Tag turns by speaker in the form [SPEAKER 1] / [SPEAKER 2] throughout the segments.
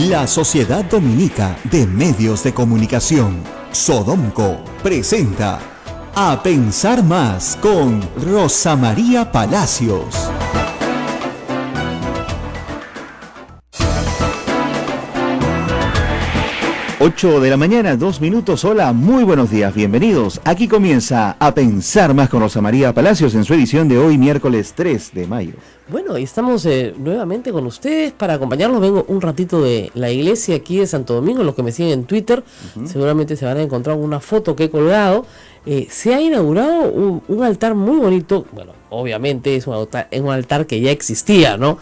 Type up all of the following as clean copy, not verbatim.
[SPEAKER 1] La Sociedad Dominica de Medios de Comunicación, Sodomco, presenta A Pensar Más con Rosa María Palacios. 8 de la mañana, 2 minutos. Hola, muy buenos días, bienvenidos. Aquí comienza A Pensar Más con Rosa María Palacios en su edición de hoy, miércoles 3 de mayo.
[SPEAKER 2] Bueno, y estamos nuevamente con ustedes para acompañarlos. Vengo un ratito de la iglesia aquí de Santo Domingo. Los que me siguen en Twitter seguramente se van a encontrar una foto que he colgado. Se ha inaugurado un altar muy bonito. Bueno, obviamente es un altar que ya existía, ¿no?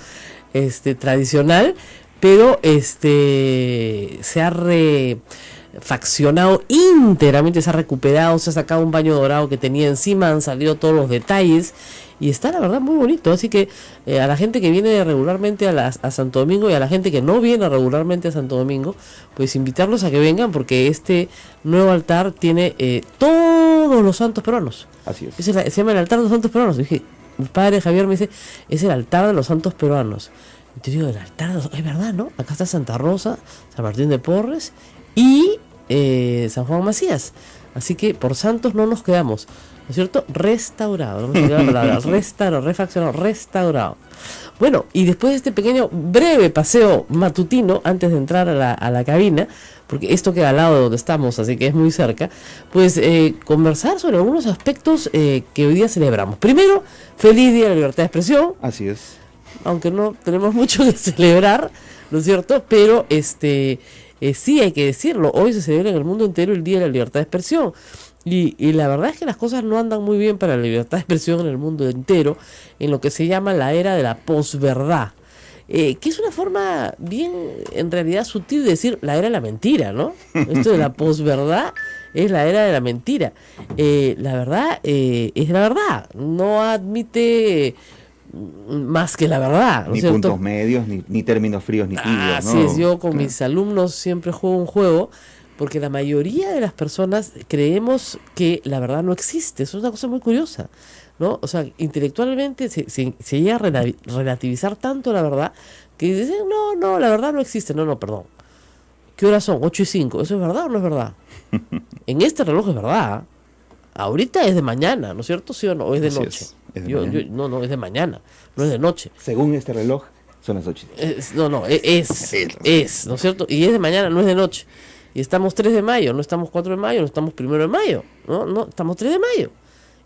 [SPEAKER 2] Tradicional, pero se ha refaccionado íntegramente, se ha recuperado, se ha sacado un baño dorado que tenía encima, han salido todos los detalles y está la verdad muy bonito. Así que a la gente que viene regularmente a Santo Domingo y a la gente que no viene regularmente a Santo Domingo, pues invitarlos a que vengan, porque este nuevo altar tiene todos los santos peruanos.
[SPEAKER 1] Así es.
[SPEAKER 2] Se llama el altar de los santos peruanos. Dije, mi padre Javier me dice, es el altar de los santos peruanos. Y te digo, el altar de los... Es verdad, ¿no? Acá está Santa Rosa, San Martín de Porres y San Juan Macías. Así que por santos no nos quedamos, ¿no es cierto? Restaurado, no me la palabra, restaurado, refaccionado, restaurado. Bueno, y después de este pequeño, breve paseo matutino, antes de entrar a la cabina, porque esto queda al lado de donde estamos, así que es muy cerca, pues conversar sobre algunos aspectos que hoy día celebramos. Primero, feliz Día de la Libertad de Expresión.
[SPEAKER 1] Así es.
[SPEAKER 2] Aunque no tenemos mucho que celebrar, ¿no es cierto? Pero sí hay que decirlo, hoy se celebra en el mundo entero el Día de la Libertad de Expresión. Y la verdad es que las cosas no andan muy bien para la libertad de expresión en el mundo entero, en lo que se llama la era de la posverdad, que es una forma bien, en realidad, sutil de decir la era de la mentira, ¿no? Esto de la posverdad es la era de la mentira. La verdad es la verdad, no admite más que la verdad, ¿no?
[SPEAKER 1] Ni puntos medios, ni términos fríos ni tibios, ¿no?
[SPEAKER 2] Así es, yo con mis alumnos siempre juego un juego, porque la mayoría de las personas creemos que la verdad no existe. Eso es una cosa muy curiosa, ¿no? O sea, intelectualmente se llega a relativizar tanto la verdad que dicen, no, la verdad no existe. No, perdón. ¿Qué horas son? 8:05. ¿Eso es verdad o no es verdad? En este reloj es verdad. Ahorita es de mañana, ¿no es cierto? ¿Sí o no? ¿O es de noche?
[SPEAKER 3] Es
[SPEAKER 2] de no, es de mañana, no es de noche.
[SPEAKER 3] Según este reloj, son las 8.
[SPEAKER 2] Es, ¿no es cierto? Y es de mañana, no es de noche. Y estamos 3 de mayo, no estamos 4 de mayo, no estamos 1 de mayo, no, estamos 3 de mayo.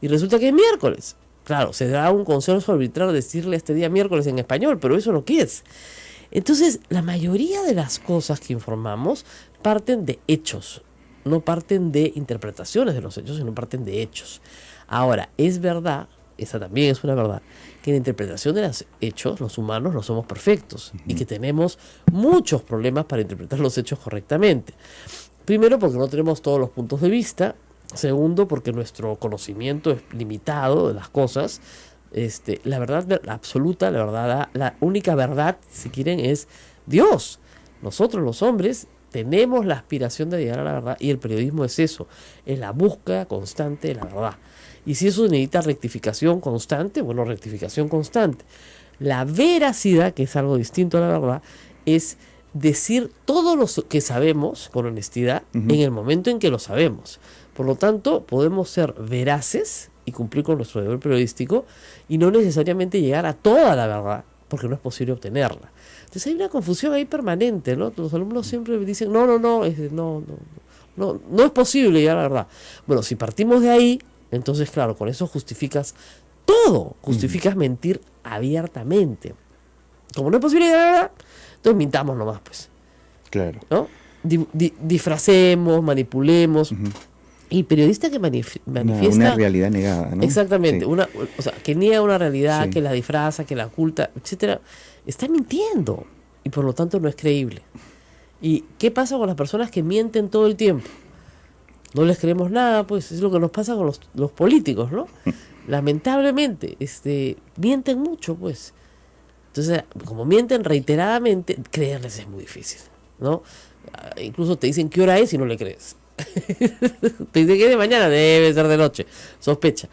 [SPEAKER 2] Y resulta que es miércoles. Claro, se da un consenso arbitral decirle este día miércoles en español, pero eso no es. Entonces, la mayoría de las cosas que informamos parten de hechos, no parten de interpretaciones de los hechos, sino parten de hechos. Ahora, es verdad, esa también es una verdad, que en la interpretación de los hechos, los humanos no somos perfectos y que tenemos muchos problemas para interpretar los hechos correctamente. Primero, porque no tenemos todos los puntos de vista. Segundo, porque nuestro conocimiento es limitado de las cosas. La verdad absoluta, la única verdad, si quieren, es Dios. Nosotros los hombres tenemos la aspiración de llegar a la verdad, y el periodismo es eso, es la búsqueda constante de la verdad. Y si eso necesita rectificación constante, bueno, rectificación constante. La veracidad, que es algo distinto a la verdad, es decir todo lo que sabemos con honestidad en el momento en que lo sabemos. Por lo tanto, podemos ser veraces y cumplir con nuestro deber periodístico y no necesariamente llegar a toda la verdad, porque no es posible obtenerla. Entonces hay una confusión ahí permanente, ¿no? Los alumnos siempre dicen, no es posible llegar a la verdad. Bueno, si partimos de ahí, entonces, claro, con eso justificas todo, justificas mentir abiertamente. Como no es posible llegar a la verdad, entonces mintamos nomás, pues.
[SPEAKER 3] Claro.
[SPEAKER 2] ¿No? Disfracemos, manipulemos. Y periodista que manifiesta
[SPEAKER 3] una realidad negada, ¿no?
[SPEAKER 2] Exactamente,
[SPEAKER 3] sí.
[SPEAKER 2] Que niega una realidad,
[SPEAKER 3] sí.
[SPEAKER 2] Que la disfraza, que la oculta, etcétera, está mintiendo y por lo tanto no es creíble. ¿Y qué pasa con las personas que mienten todo el tiempo? No les creemos nada, pues es lo que nos pasa con los políticos, ¿no? Lamentablemente, mienten mucho, pues. Entonces, como mienten reiteradamente, creerles es muy difícil, ¿no? Incluso te dicen qué hora es y no le crees. Te dicen que es de mañana, debe ser de noche, sospecha.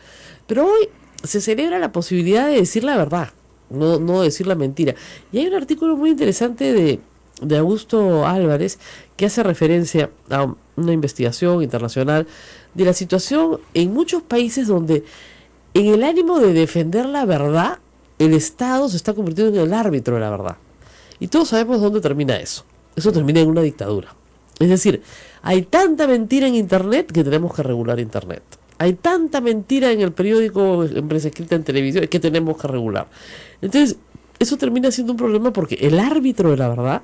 [SPEAKER 2] Pero hoy se celebra la posibilidad de decir la verdad, no decir la mentira. Y hay un artículo muy interesante de Augusto Álvarez que hace referencia a una investigación internacional de la situación en muchos países donde en el ánimo de defender la verdad, el Estado se está convirtiendo en el árbitro de la verdad. Y todos sabemos dónde termina eso. Eso termina en una dictadura. Es decir, hay tanta mentira en Internet que tenemos que regular Internet. Hay tanta mentira en el periódico, en prensa escrita, en televisión, que tenemos que regular. Entonces, eso termina siendo un problema porque el árbitro de la verdad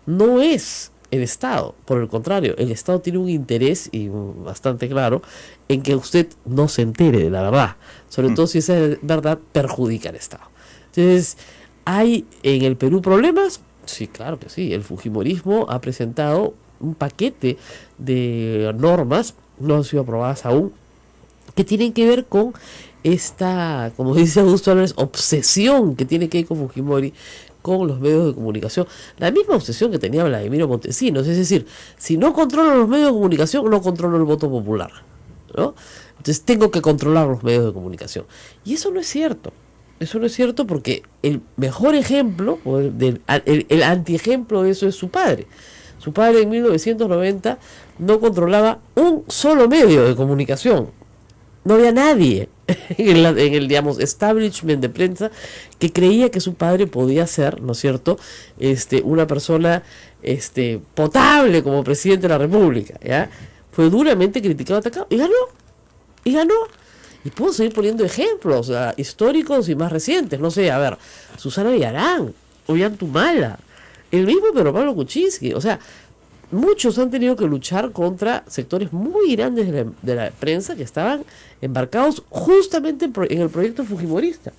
[SPEAKER 2] no es el Estado. Por el contrario, el Estado tiene un interés, y bastante claro, en que usted no se entere de la verdad. Sobre todo si esa verdad perjudica al Estado. Entonces, ¿hay en el Perú problemas? Sí, claro que sí. El fujimorismo ha presentado un paquete de normas, no han sido aprobadas aún, que tienen que ver con esta, como dice Augusto Álvarez, obsesión que tiene Keiko Fujimori con los medios de comunicación. La misma obsesión que tenía Vladimiro Montesinos, es decir, si no controlo los medios de comunicación, no controlo el voto popular, ¿no? Entonces tengo que controlar los medios de comunicación. Y eso no es cierto. Eso no es cierto porque el mejor ejemplo, el antiejemplo de eso es su padre. Su padre en 1990 no controlaba un solo medio de comunicación. No había nadie en el, digamos, establishment de prensa que creía que su padre podía ser, ¿no es cierto?, una persona potable como presidente de la República, ¿ya? Fue duramente criticado, atacado, y ganó. Y puedo seguir poniendo ejemplos históricos y más recientes. No sé, a ver, Susana Villarán, Ollantumala, el mismo Pedro Pablo Kuczynski. O sea, muchos han tenido que luchar contra sectores muy grandes de la prensa que estaban embarcados justamente en el proyecto fujimorista.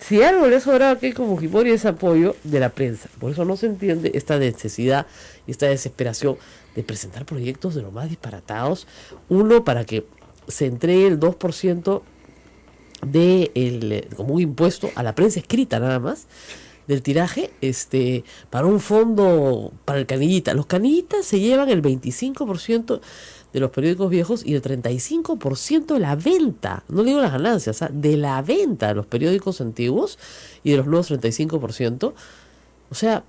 [SPEAKER 2] Si algo le ha sobrado a Keiko Fujimori es apoyo de la prensa. Por eso no se entiende esta necesidad y esta desesperación de presentar proyectos de lo más disparatados. Uno, para que se entregue el 2% como un impuesto a la prensa escrita nada más, del tiraje, para un fondo para el Canillita. Los Canillitas se llevan el 25% de los periódicos viejos y el 35% de la venta, no digo las ganancias, de la venta de los periódicos antiguos y de los nuevos 35%. O sea,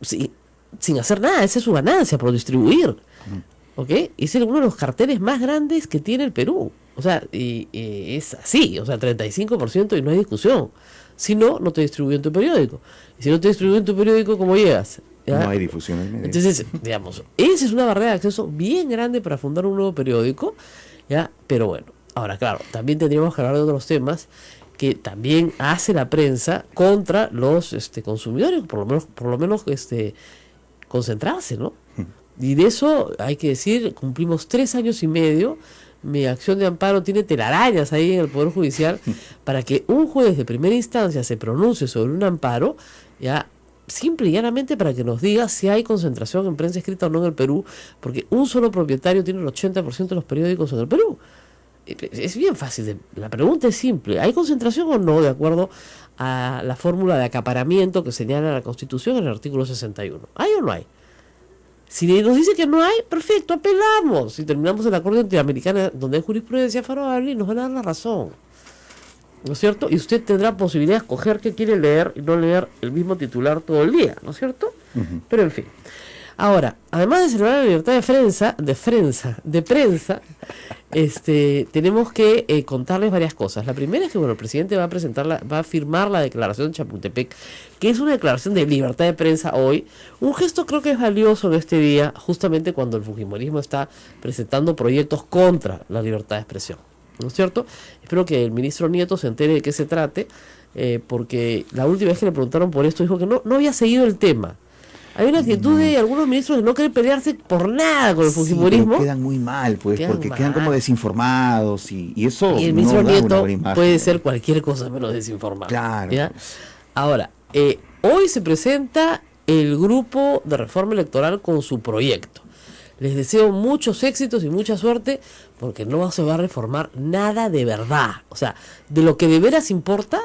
[SPEAKER 2] sin hacer nada, esa es su ganancia por distribuir. ¿Ok? Es uno de los carteles más grandes que tiene el Perú. O sea, y es así, o sea, 35% y no hay discusión. Si no, no te distribuyen tu periódico. Y si no te distribuyen tu periódico, ¿cómo llegas? ¿Ya?
[SPEAKER 3] No hay difusión en medio.
[SPEAKER 2] Entonces, digamos, esa es una barrera de acceso bien grande para fundar un nuevo periódico, ¿ya? Pero bueno, ahora claro, también tendríamos que hablar de otros temas que también hace la prensa contra los consumidores, por lo menos concentrarse, ¿no? Y de eso hay que decir, cumplimos 3 años y medio. Mi acción de amparo tiene telarañas ahí en el Poder Judicial para que un juez de primera instancia se pronuncie sobre un amparo, ya simple y llanamente para que nos diga si hay concentración en prensa escrita o no en el Perú, porque un solo propietario tiene el 80% de los periódicos en el Perú. Es bien fácil, la pregunta es simple: ¿hay concentración o no de acuerdo a la fórmula de acaparamiento que señala la Constitución en el artículo 61? ¿Hay o no hay? Si nos dice que no hay, perfecto, apelamos. Si terminamos en la Corte Interamericana, donde hay jurisprudencia favorable, nos van a dar la razón, ¿no es cierto? Y usted tendrá posibilidad de escoger qué quiere leer y no leer el mismo titular todo el día, ¿no es cierto? Pero en fin. Ahora, además de celebrar la libertad de prensa, tenemos que contarles varias cosas. La primera es que, bueno, el presidente va a firmar la declaración de Chapultepec, que es una declaración de libertad de prensa hoy. Un gesto creo que es valioso en este día, justamente cuando el fujimorismo está presentando proyectos contra la libertad de expresión, ¿no es cierto? Espero que el ministro Nieto se entere de qué se trate, porque la última vez que le preguntaron por esto dijo que no había seguido el tema. Hay una actitud de algunos ministros de no querer pelearse por nada con el fujimorismo.
[SPEAKER 3] Sí, quedan muy mal, pues, porque quedan como desinformados y eso.
[SPEAKER 2] Y el ministro Nieto puede ser cualquier cosa menos desinformado.
[SPEAKER 3] Claro.
[SPEAKER 2] ¿Ya? Ahora, hoy se presenta el grupo de reforma electoral con su proyecto. Les deseo muchos éxitos y mucha suerte, porque no se va a reformar nada de verdad. O sea, de lo que de veras importa,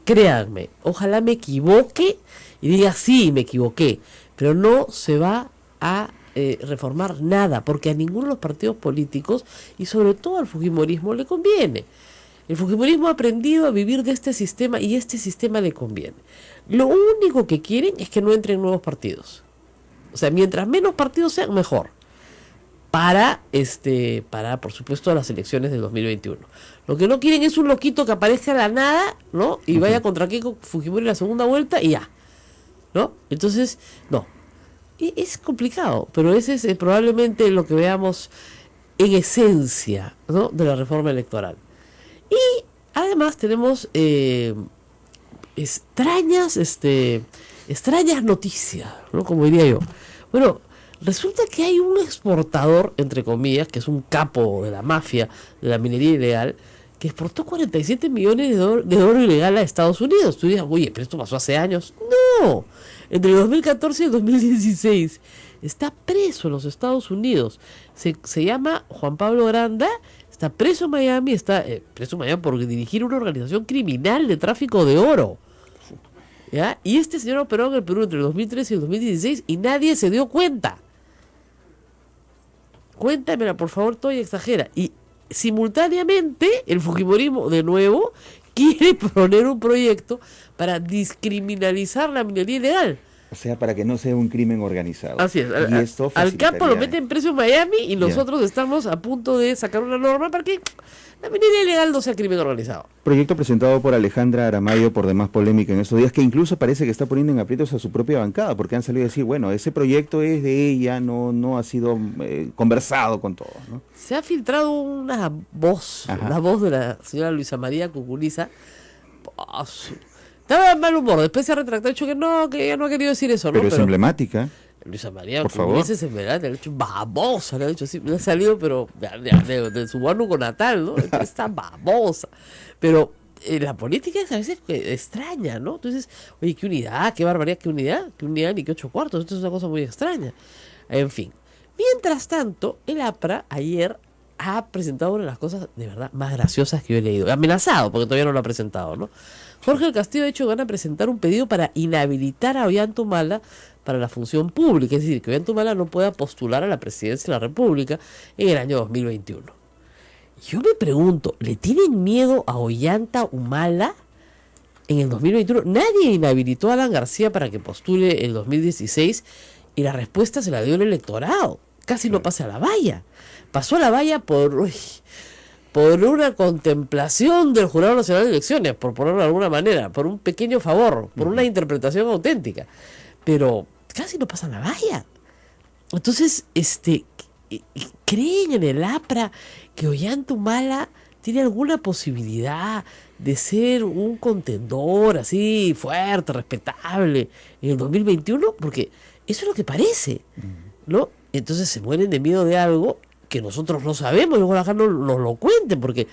[SPEAKER 2] créanme, ojalá me equivoque y diga sí, me equivoqué, pero no se va a reformar nada, porque a ninguno de los partidos políticos y sobre todo al fujimorismo le conviene. El fujimorismo ha aprendido a vivir de este sistema y este sistema le conviene. Lo único que quieren es que no entren nuevos partidos. O sea, mientras menos partidos sean, mejor. Para, por supuesto, las elecciones del 2021. Lo que no quieren es un loquito que aparezca a la nada, ¿no? Y vaya contra Keiko Fujimori en la segunda vuelta y ya, ¿no? Entonces, no. Es complicado, pero ese es probablemente lo que veamos en esencia, ¿no? De la reforma electoral. Y además tenemos extrañas noticias, ¿no? Como diría yo. Bueno, resulta que hay un exportador, entre comillas, que es un capo de la mafia de la minería ilegal, que exportó 47 millones de oro ilegal a Estados Unidos. Tú dices, oye, pero esto pasó hace años. No, entre el 2014 y el 2016. Está preso en los Estados Unidos. Se llama Juan Pablo Granda. Está preso en Miami. Está preso en Miami por dirigir una organización criminal de tráfico de oro. ¿Ya? Y este señor operó en el Perú entre el 2013 y el 2016 y nadie se dio cuenta. Cuéntamela, por favor, todo y exagera. Y simultáneamente el fujimorismo, de nuevo, quiere poner un proyecto para descriminalizar la minería ilegal.
[SPEAKER 3] O sea, para que no sea un crimen organizado.
[SPEAKER 2] Así es. Al capo lo meten preso en Miami y nosotros estamos a punto de sacar una norma para que la minería ilegal no sea crimen organizado.
[SPEAKER 3] Proyecto presentado por Alejandra Aramayo, por demás polémica en estos días, que incluso parece que está poniendo en aprietos a su propia bancada, porque han salido a decir, bueno, ese proyecto es de ella, no ha sido conversado con todos, ¿no?
[SPEAKER 2] Se ha filtrado una voz, la voz de la señora Luisa María Cucuriza. Estaba de mal humor, después se ha retractado, ha dicho que ella no ha querido decir eso, ¿no?
[SPEAKER 3] Pero es emblemática.
[SPEAKER 2] Luisa María
[SPEAKER 3] por favor.
[SPEAKER 2] Es emblemática, le ha dicho babosa, le ha dicho así, le ha salido, pero de su huánuco natal, ¿no? Está babosa. Pero la política es a veces extraña, ¿no? Entonces, oye, qué unidad, qué barbaridad, qué unidad ni qué 8 cuartos, esto es una cosa muy extraña. En fin. Mientras tanto, el APRA ayer ha presentado una de las cosas de verdad más graciosas que yo he leído. Amenazado, porque todavía no lo ha presentado, ¿no? Jorge del Castillo, de hecho, van a presentar un pedido para inhabilitar a Ollanta para la función pública, es decir, que Ollanta no pueda postular a la presidencia de la República en el año 2021. Yo me pregunto, ¿le tienen miedo a Ollanta en el 2021? Nadie inhabilitó a Alan García para que postule el 2016 y la respuesta se la dio el electorado. Casi no pasa a la valla. Pasó a la valla por una contemplación del Jurado Nacional de Elecciones, por ponerlo de alguna manera, por un pequeño favor, por una interpretación auténtica. Pero casi no pasa a la valla. Entonces, ¿creen en el APRA que Ollanta tiene alguna posibilidad de ser un contendor así fuerte, respetable en el 2021? Porque eso es lo que parece, ¿no? Entonces se mueren de miedo de algo que nosotros no sabemos, y luego acá no nos lo cuenten, porque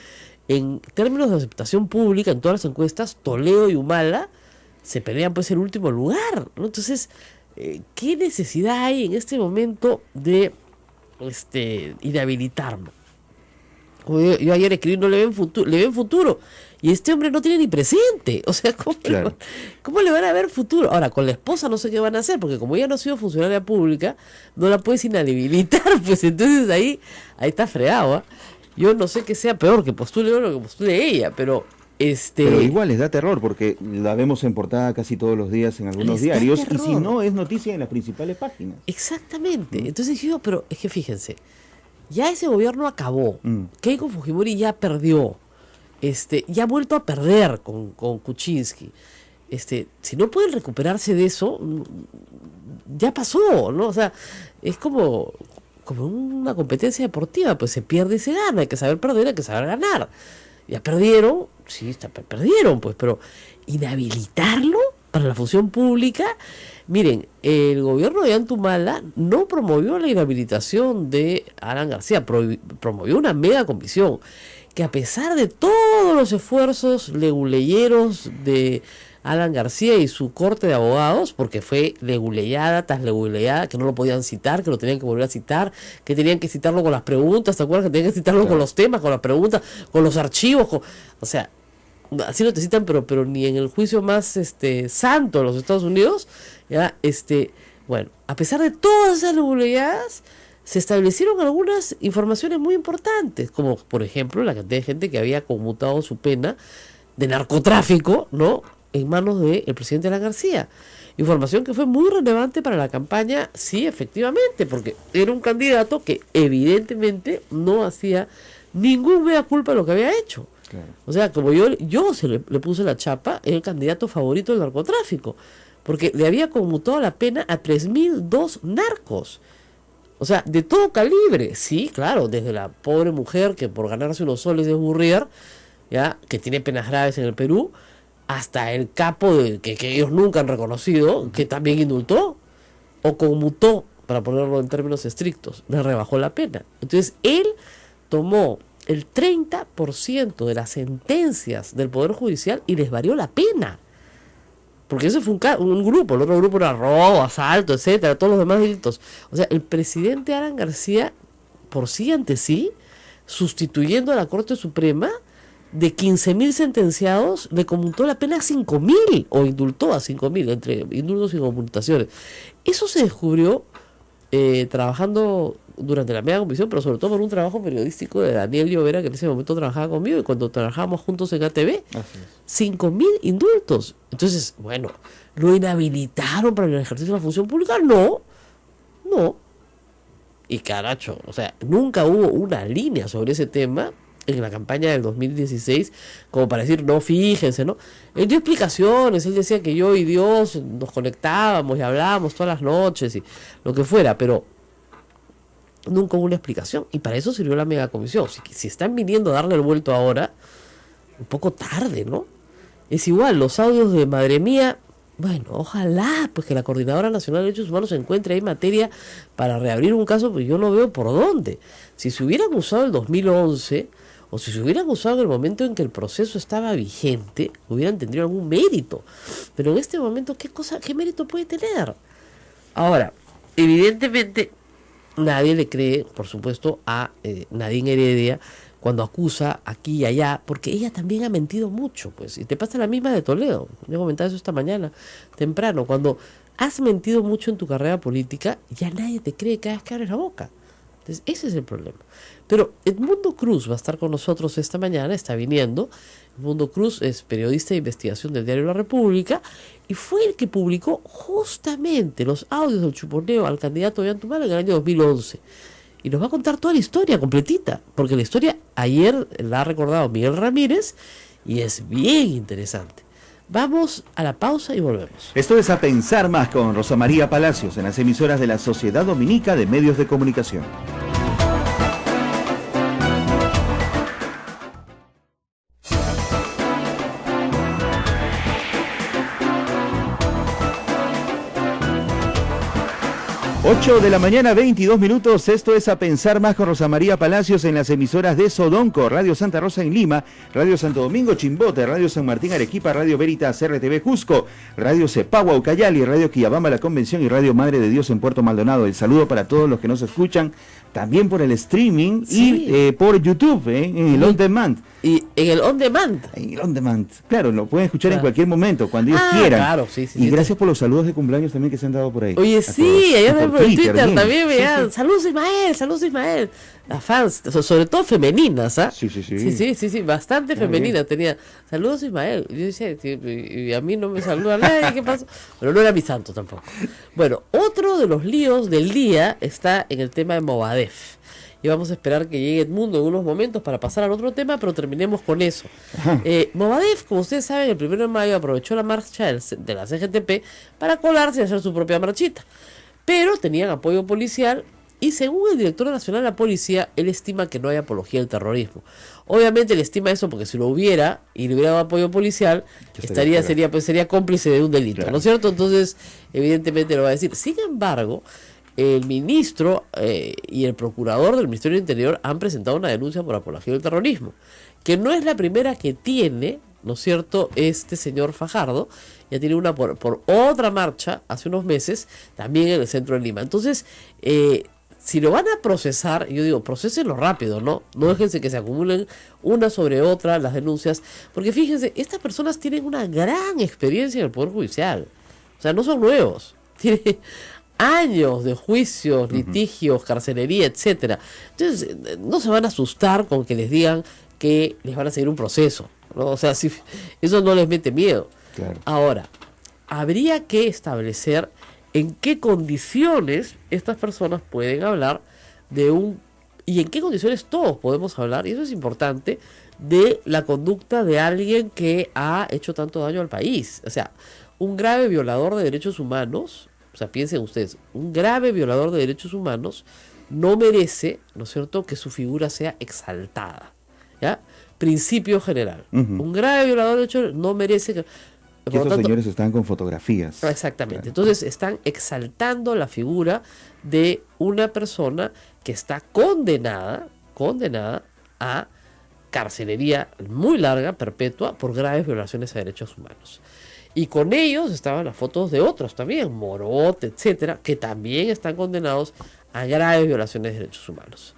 [SPEAKER 2] en términos de aceptación pública, en todas las encuestas, Toledo y Humala se pelean pues el último lugar, ¿no? Entonces, ¿qué necesidad hay en este momento de inhabilitarlo? Yo ayer escribí, no le ven futuro, y este hombre no tiene ni presente. O sea, ¿cómo le van a ver futuro? Ahora, con la esposa no sé qué van a hacer, porque como ella no ha sido funcionaria pública, no la puedes inhabilitar, pues entonces ahí está fregado, ¿eh? Yo no sé qué sea peor, que postule uno o que postule ella, pero
[SPEAKER 3] Pero igual les da terror, porque la vemos en portada casi todos los días en algunos diarios, y si no, es noticia en las principales páginas.
[SPEAKER 2] Exactamente. Entonces yo, pero es que fíjense, ya ese gobierno acabó. Keiko Fujimori ya perdió. Ya ha vuelto a perder con Kuczynski. Si no pueden recuperarse de eso, ya pasó, ¿no? O sea, es como una competencia deportiva, pues se pierde y se gana, hay que saber perder, hay que saber ganar. Ya perdieron, sí, perdieron, pues, pero inhabilitarlo para la función pública. Miren, el gobierno de Ollanta no promovió la inhabilitación de Alan García, promovió una mega comisión que, a pesar de todos los esfuerzos leguleyeros de Alan García y su corte de abogados, porque fue leguleyada tras leguleyada, que no lo podían citar, que lo tenían que volver a citar, que tenían que citarlo con las preguntas, ¿te acuerdas? Que tenían que citarlo con los temas, con las preguntas, con los archivos, o sea, así no te citan, pero ni en el juicio más santo de los Estados Unidos, ya, bueno, a pesar de todas esas leguleyadas, se establecieron algunas informaciones muy importantes, como por ejemplo la cantidad de gente que había conmutado su pena de narcotráfico, ¿no?, en manos del presidente Alan García. Información que fue muy relevante para la campaña, sí, efectivamente, porque era un candidato que evidentemente no hacía ningún mea culpa de lo que había hecho. Claro. O sea, como yo le puse la chapa, era el candidato favorito del narcotráfico, porque le había conmutado la pena a 3.002 narcos. O sea, de todo calibre, sí, claro, desde la pobre mujer que por ganarse unos soles de Burrier, ya, que tiene penas graves en el Perú, hasta el capo que ellos nunca han reconocido, que también indultó o conmutó, para ponerlo en términos estrictos, le rebajó la pena. Entonces, él tomó el 30% de las sentencias del Poder Judicial y les varió la pena. Porque ese fue un grupo, el otro grupo era robo, asalto, etcétera, todos los demás delitos. O sea, el presidente Alan García, por sí ante sí, sustituyendo a la Corte Suprema, de 15.000 sentenciados, le conmutó la pena a 5.000, o indultó a 5.000, entre indultos y conmutaciones. Eso se descubrió trabajando durante la media comisión, pero sobre todo por un trabajo periodístico de Daniel Llovera, que en ese momento trabajaba conmigo, y cuando trabajábamos juntos en ATV, 5.000 indultos. Entonces, bueno, ¿lo inhabilitaron para el ejercicio de la función pública? No. Y caracho, o sea, nunca hubo una línea sobre ese tema en la campaña del 2016, como para decir, no, fíjense, ¿no? Él dio explicaciones, él decía que yo y Dios nos conectábamos y hablábamos todas las noches y lo que fuera, pero nunca hubo una explicación, y para eso sirvió la megacomisión. Si están viniendo a darle el vuelto ahora, un poco tarde, ¿no? Es igual, los audios de Madre Mía, bueno, ojalá pues que la Coordinadora Nacional de Derechos Humanos encuentre ahí materia para reabrir un caso, pues yo no veo por dónde. Si se hubieran usado el 2011, o si se hubieran usado en el momento en que el proceso estaba vigente, hubieran tenido algún mérito. Pero en este momento, ¿qué mérito puede tener? Ahora, evidentemente, nadie le cree, por supuesto, a Nadine Heredia cuando acusa aquí y allá, porque ella también ha mentido mucho, pues, y te pasa la misma de Toledo. Yo comentaba eso esta mañana, temprano. Cuando has mentido mucho en tu carrera política, ya nadie te cree cada vez que abres la boca. Entonces, ese es el problema. Pero Edmundo Cruz va a estar con nosotros esta mañana, está viniendo. Edmundo Cruz es periodista de investigación del diario La República y fue el que publicó justamente los audios del chuponeo al candidato Ollantaytambo en el año 2011. Y nos va a contar toda la historia completita, porque la historia ayer la ha recordado Miguel Ramírez y es bien interesante. Vamos a la pausa y volvemos.
[SPEAKER 1] Esto es A Pensar Más con Rosa María Palacios en las emisoras de la Sociedad Dominica de Medios de Comunicación. Ocho de la mañana, 22 minutos. Esto es A Pensar Más con Rosa María Palacios en las emisoras de Sodonco, Radio Santa Rosa en Lima, Radio Santo Domingo Chimbote, Radio San Martín Arequipa, Radio Veritas RTV Cusco, Radio Cepagua Ucayali, Radio Quillabamba La Convención y Radio Madre de Dios en Puerto Maldonado. El saludo para todos los que nos escuchan también por el streaming, sí, y por YouTube, en el On Demand.
[SPEAKER 2] Y en el On Demand.
[SPEAKER 1] En el On Demand, claro, lo pueden escuchar en cualquier momento, cuando ellos quieran.
[SPEAKER 2] Claro, sí.
[SPEAKER 1] Y gracias por los saludos de cumpleaños también que se han dado por ahí.
[SPEAKER 2] Oye, sí, allá por Twitter también me dan. Saludos Ismael. Las fans, sobre todo femeninas, ¿ah? Sí, bastante femeninas tenía. Saludos Ismael. Yo decía, y a mí no me saluda nadie, ¿qué pasó? Pero no era mi santo tampoco. Bueno, otro de los líos del día está en el tema de Movadef. Y vamos a esperar que llegue Edmundo en unos momentos para pasar al otro tema, pero terminemos con eso. Movadef, como ustedes saben, el 1 de mayo aprovechó la marcha de la CGTP para colarse y hacer su propia marchita. Pero tenían apoyo policial y según el director nacional de la policía, él estima que no hay apología del terrorismo. Obviamente él estima eso porque si lo hubiera y le hubiera dado apoyo policial, sería cómplice de un delito, claro, ¿no es cierto? Entonces, evidentemente lo va a decir. Sin embargo, el ministro y el procurador del Ministerio del Interior han presentado una denuncia por apología del terrorismo, que no es la primera que tiene, ¿no es cierto?, este señor Fajardo. Ya tiene una por otra marcha hace unos meses, también en el centro de Lima. Entonces, si lo van a procesar, yo digo, procesenlo rápido, ¿no? No déjense que se acumulen una sobre otra las denuncias, porque fíjense, estas personas tienen una gran experiencia en el Poder Judicial. O sea, no son nuevos. años de juicios, litigios, carcelería, etcétera. Entonces, no se van a asustar con que les digan que les van a seguir un proceso, ¿no? O sea, si, eso no les mete miedo.
[SPEAKER 3] Claro.
[SPEAKER 2] Ahora, habría que establecer en qué condiciones estas personas pueden hablar de un... y en qué condiciones todos podemos hablar, y eso es importante, de la conducta de alguien que ha hecho tanto daño al país. O sea, un grave violador de derechos humanos, o sea, piensen ustedes, un grave violador de derechos humanos no merece, ¿no es cierto?, que su figura sea exaltada, ¿ya? Principio general. Un grave violador de derechos no merece que...
[SPEAKER 3] Y estos señores están con fotografías.
[SPEAKER 2] Exactamente.
[SPEAKER 3] Claro.
[SPEAKER 2] Entonces están exaltando la figura de una persona que está condenada a carcelería muy larga, perpetua, por graves violaciones a derechos humanos. Y con ellos estaban las fotos de otros también, Morot, etcétera, que también están condenados a graves violaciones de derechos humanos.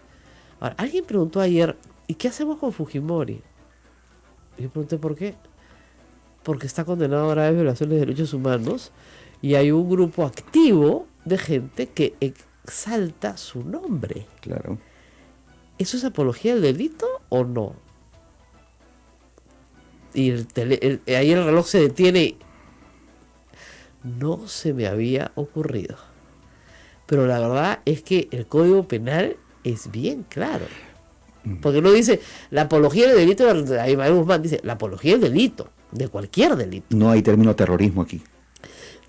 [SPEAKER 2] Ahora, alguien preguntó ayer, ¿y qué hacemos con Fujimori? Y yo pregunté, ¿por qué? Porque está condenado a graves violaciones de derechos humanos y hay un grupo activo de gente que exalta su nombre.
[SPEAKER 3] Claro.
[SPEAKER 2] ¿Eso es apología del delito o no? Y ahí el reloj se detiene. No se me había ocurrido. Pero la verdad es que el Código Penal es bien claro. Porque no dice la apología del delito, ahí Guzmán dice la apología del delito, de cualquier delito.
[SPEAKER 3] No hay término terrorismo aquí.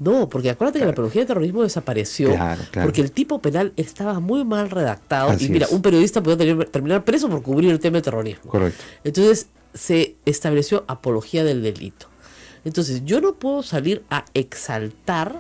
[SPEAKER 2] No, porque acuérdate que la apología del terrorismo desapareció porque el tipo penal estaba muy mal redactado.
[SPEAKER 3] Así
[SPEAKER 2] y mira,
[SPEAKER 3] es.
[SPEAKER 2] un periodista podía terminar preso por cubrir el tema del terrorismo.
[SPEAKER 3] Correcto.
[SPEAKER 2] Entonces se estableció apología del delito. Entonces yo no puedo salir a exaltar,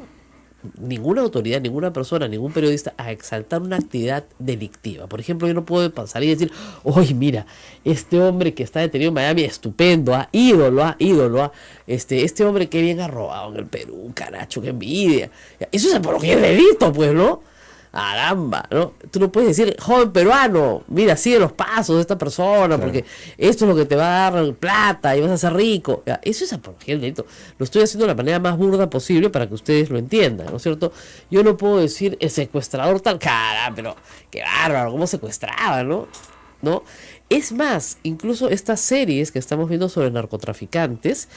[SPEAKER 2] ninguna autoridad, ninguna persona, ningún periodista, a exaltar una actividad delictiva. Por ejemplo, yo no puedo salir y decir, oye, mira, este hombre que está detenido en Miami, estupendo, ídolo, este hombre que bien ha robado en el Perú, caracho, qué envidia. Eso es apología del delito, pues, ¿no? Caramba, ¿no? Tú no puedes decir, joven peruano, mira, sigue los pasos de esta persona, porque esto es lo que te va a dar plata y vas a ser rico. Eso es apología del delito. Lo estoy haciendo de la manera más burda posible para que ustedes lo entiendan, ¿no es cierto? Yo no puedo decir, el secuestrador tal, caramba, pero qué bárbaro, cómo secuestraba, ¿no? Es más, incluso estas series que estamos viendo sobre narcotraficantes,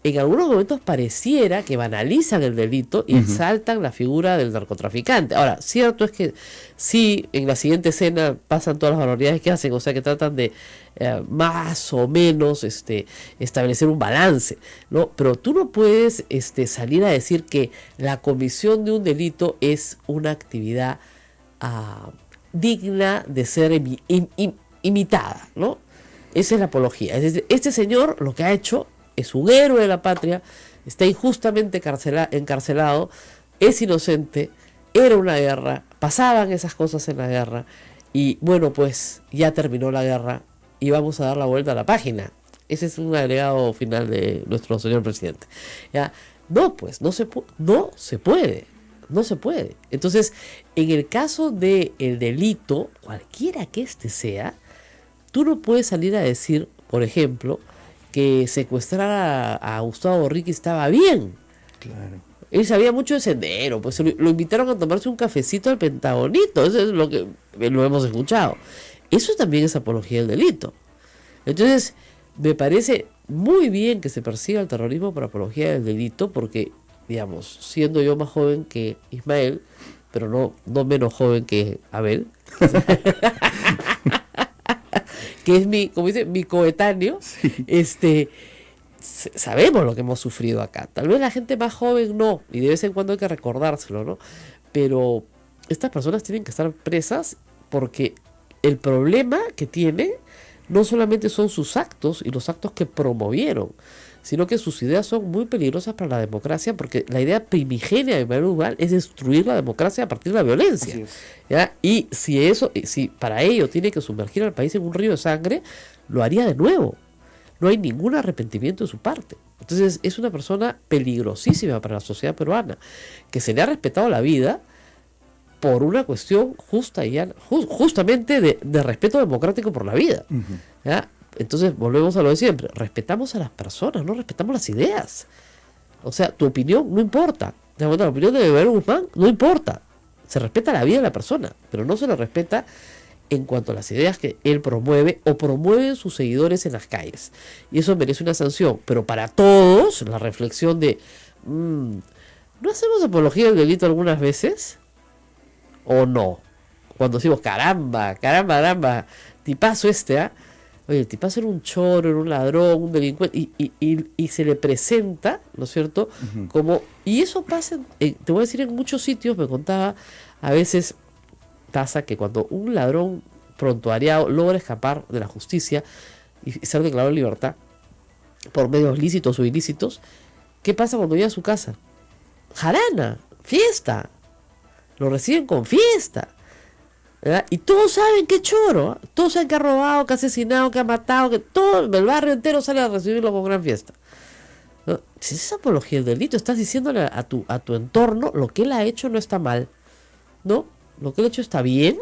[SPEAKER 2] en algunos momentos pareciera que banalizan el delito y exaltan la figura del narcotraficante. Ahora, cierto es que sí, en la siguiente escena pasan todas las barbaridades que hacen, o sea que tratan de más o menos establecer un balance, ¿no? Pero tú no puedes salir a decir que la comisión de un delito es una actividad digna de ser imitada, ¿no? Esa es la apología. Es decir, este señor lo que ha hecho es un héroe de la patria, está injustamente encarcelado, es inocente, era una guerra, pasaban esas cosas en la guerra y bueno, pues ya terminó la guerra y vamos a dar la vuelta a la página. Ese es un agregado final de nuestro señor presidente. ¿Ya? No, pues no se puede. Entonces, en el caso del delito, cualquiera que sea, tú no puedes salir a decir, por ejemplo, que secuestrar a Gustavo Borriqui estaba bien.
[SPEAKER 3] Claro.
[SPEAKER 2] Él sabía mucho de Sendero, pues lo invitaron a tomarse un cafecito al Pentagonito, eso es lo que lo hemos escuchado. Eso también es apología del delito. Entonces, me parece muy bien que se persiga el terrorismo por apología del delito, porque, digamos, siendo yo más joven que Ismael, pero no menos joven que Abel, que es mi coetáneo, sí. Sabemos lo que hemos sufrido acá. Tal vez la gente más joven no, y de vez en cuando hay que recordárselo, ¿no? Pero estas personas tienen que estar presas porque el problema que tienen no solamente son sus actos y los actos que promovieron, sino que sus ideas son muy peligrosas para la democracia, porque la idea primigenia de Manuel Guzmán es destruir la democracia a partir de la violencia. ¿Ya? Y si para ello tiene que sumergir al país en un río de sangre, lo haría de nuevo. No hay ningún arrepentimiento de su parte. Entonces es una persona peligrosísima para la sociedad peruana, que se le ha respetado la vida por una cuestión justa y justamente de respeto democrático por la vida. ¿Ya? Entonces volvemos a lo de siempre, respetamos a las personas, no respetamos las ideas. O sea, tu opinión no importa. La opinión de Manuel Guzmán no importa. Se respeta la vida de la persona, pero no se le respeta en cuanto a las ideas que él promueve o promueven sus seguidores en las calles. Y eso merece una sanción. Pero para todos, la reflexión de, ¿no hacemos apología del delito algunas veces? ¿O no? Cuando decimos, caramba, tipazo ¿ah? Oye, el tipazo era un choro, era un ladrón, un delincuente, y se le presenta, ¿no es cierto? Como, y eso pasa, te voy a decir, en muchos sitios, me contaba, a veces pasa que cuando un ladrón prontuariado logra escapar de la justicia y ser declarado en libertad por medios lícitos o ilícitos, ¿qué pasa cuando llega a su casa? Jarana, fiesta, lo reciben con fiesta, ¿verdad? Y todos saben que choro, todos saben que ha robado, que ha asesinado, que ha matado, que todo el barrio entero sale a recibirlo con gran fiesta, ¿no? Si es apología del delito, estás diciéndole a tu entorno lo que él ha hecho no está mal, ¿no? Lo que él ha hecho está bien,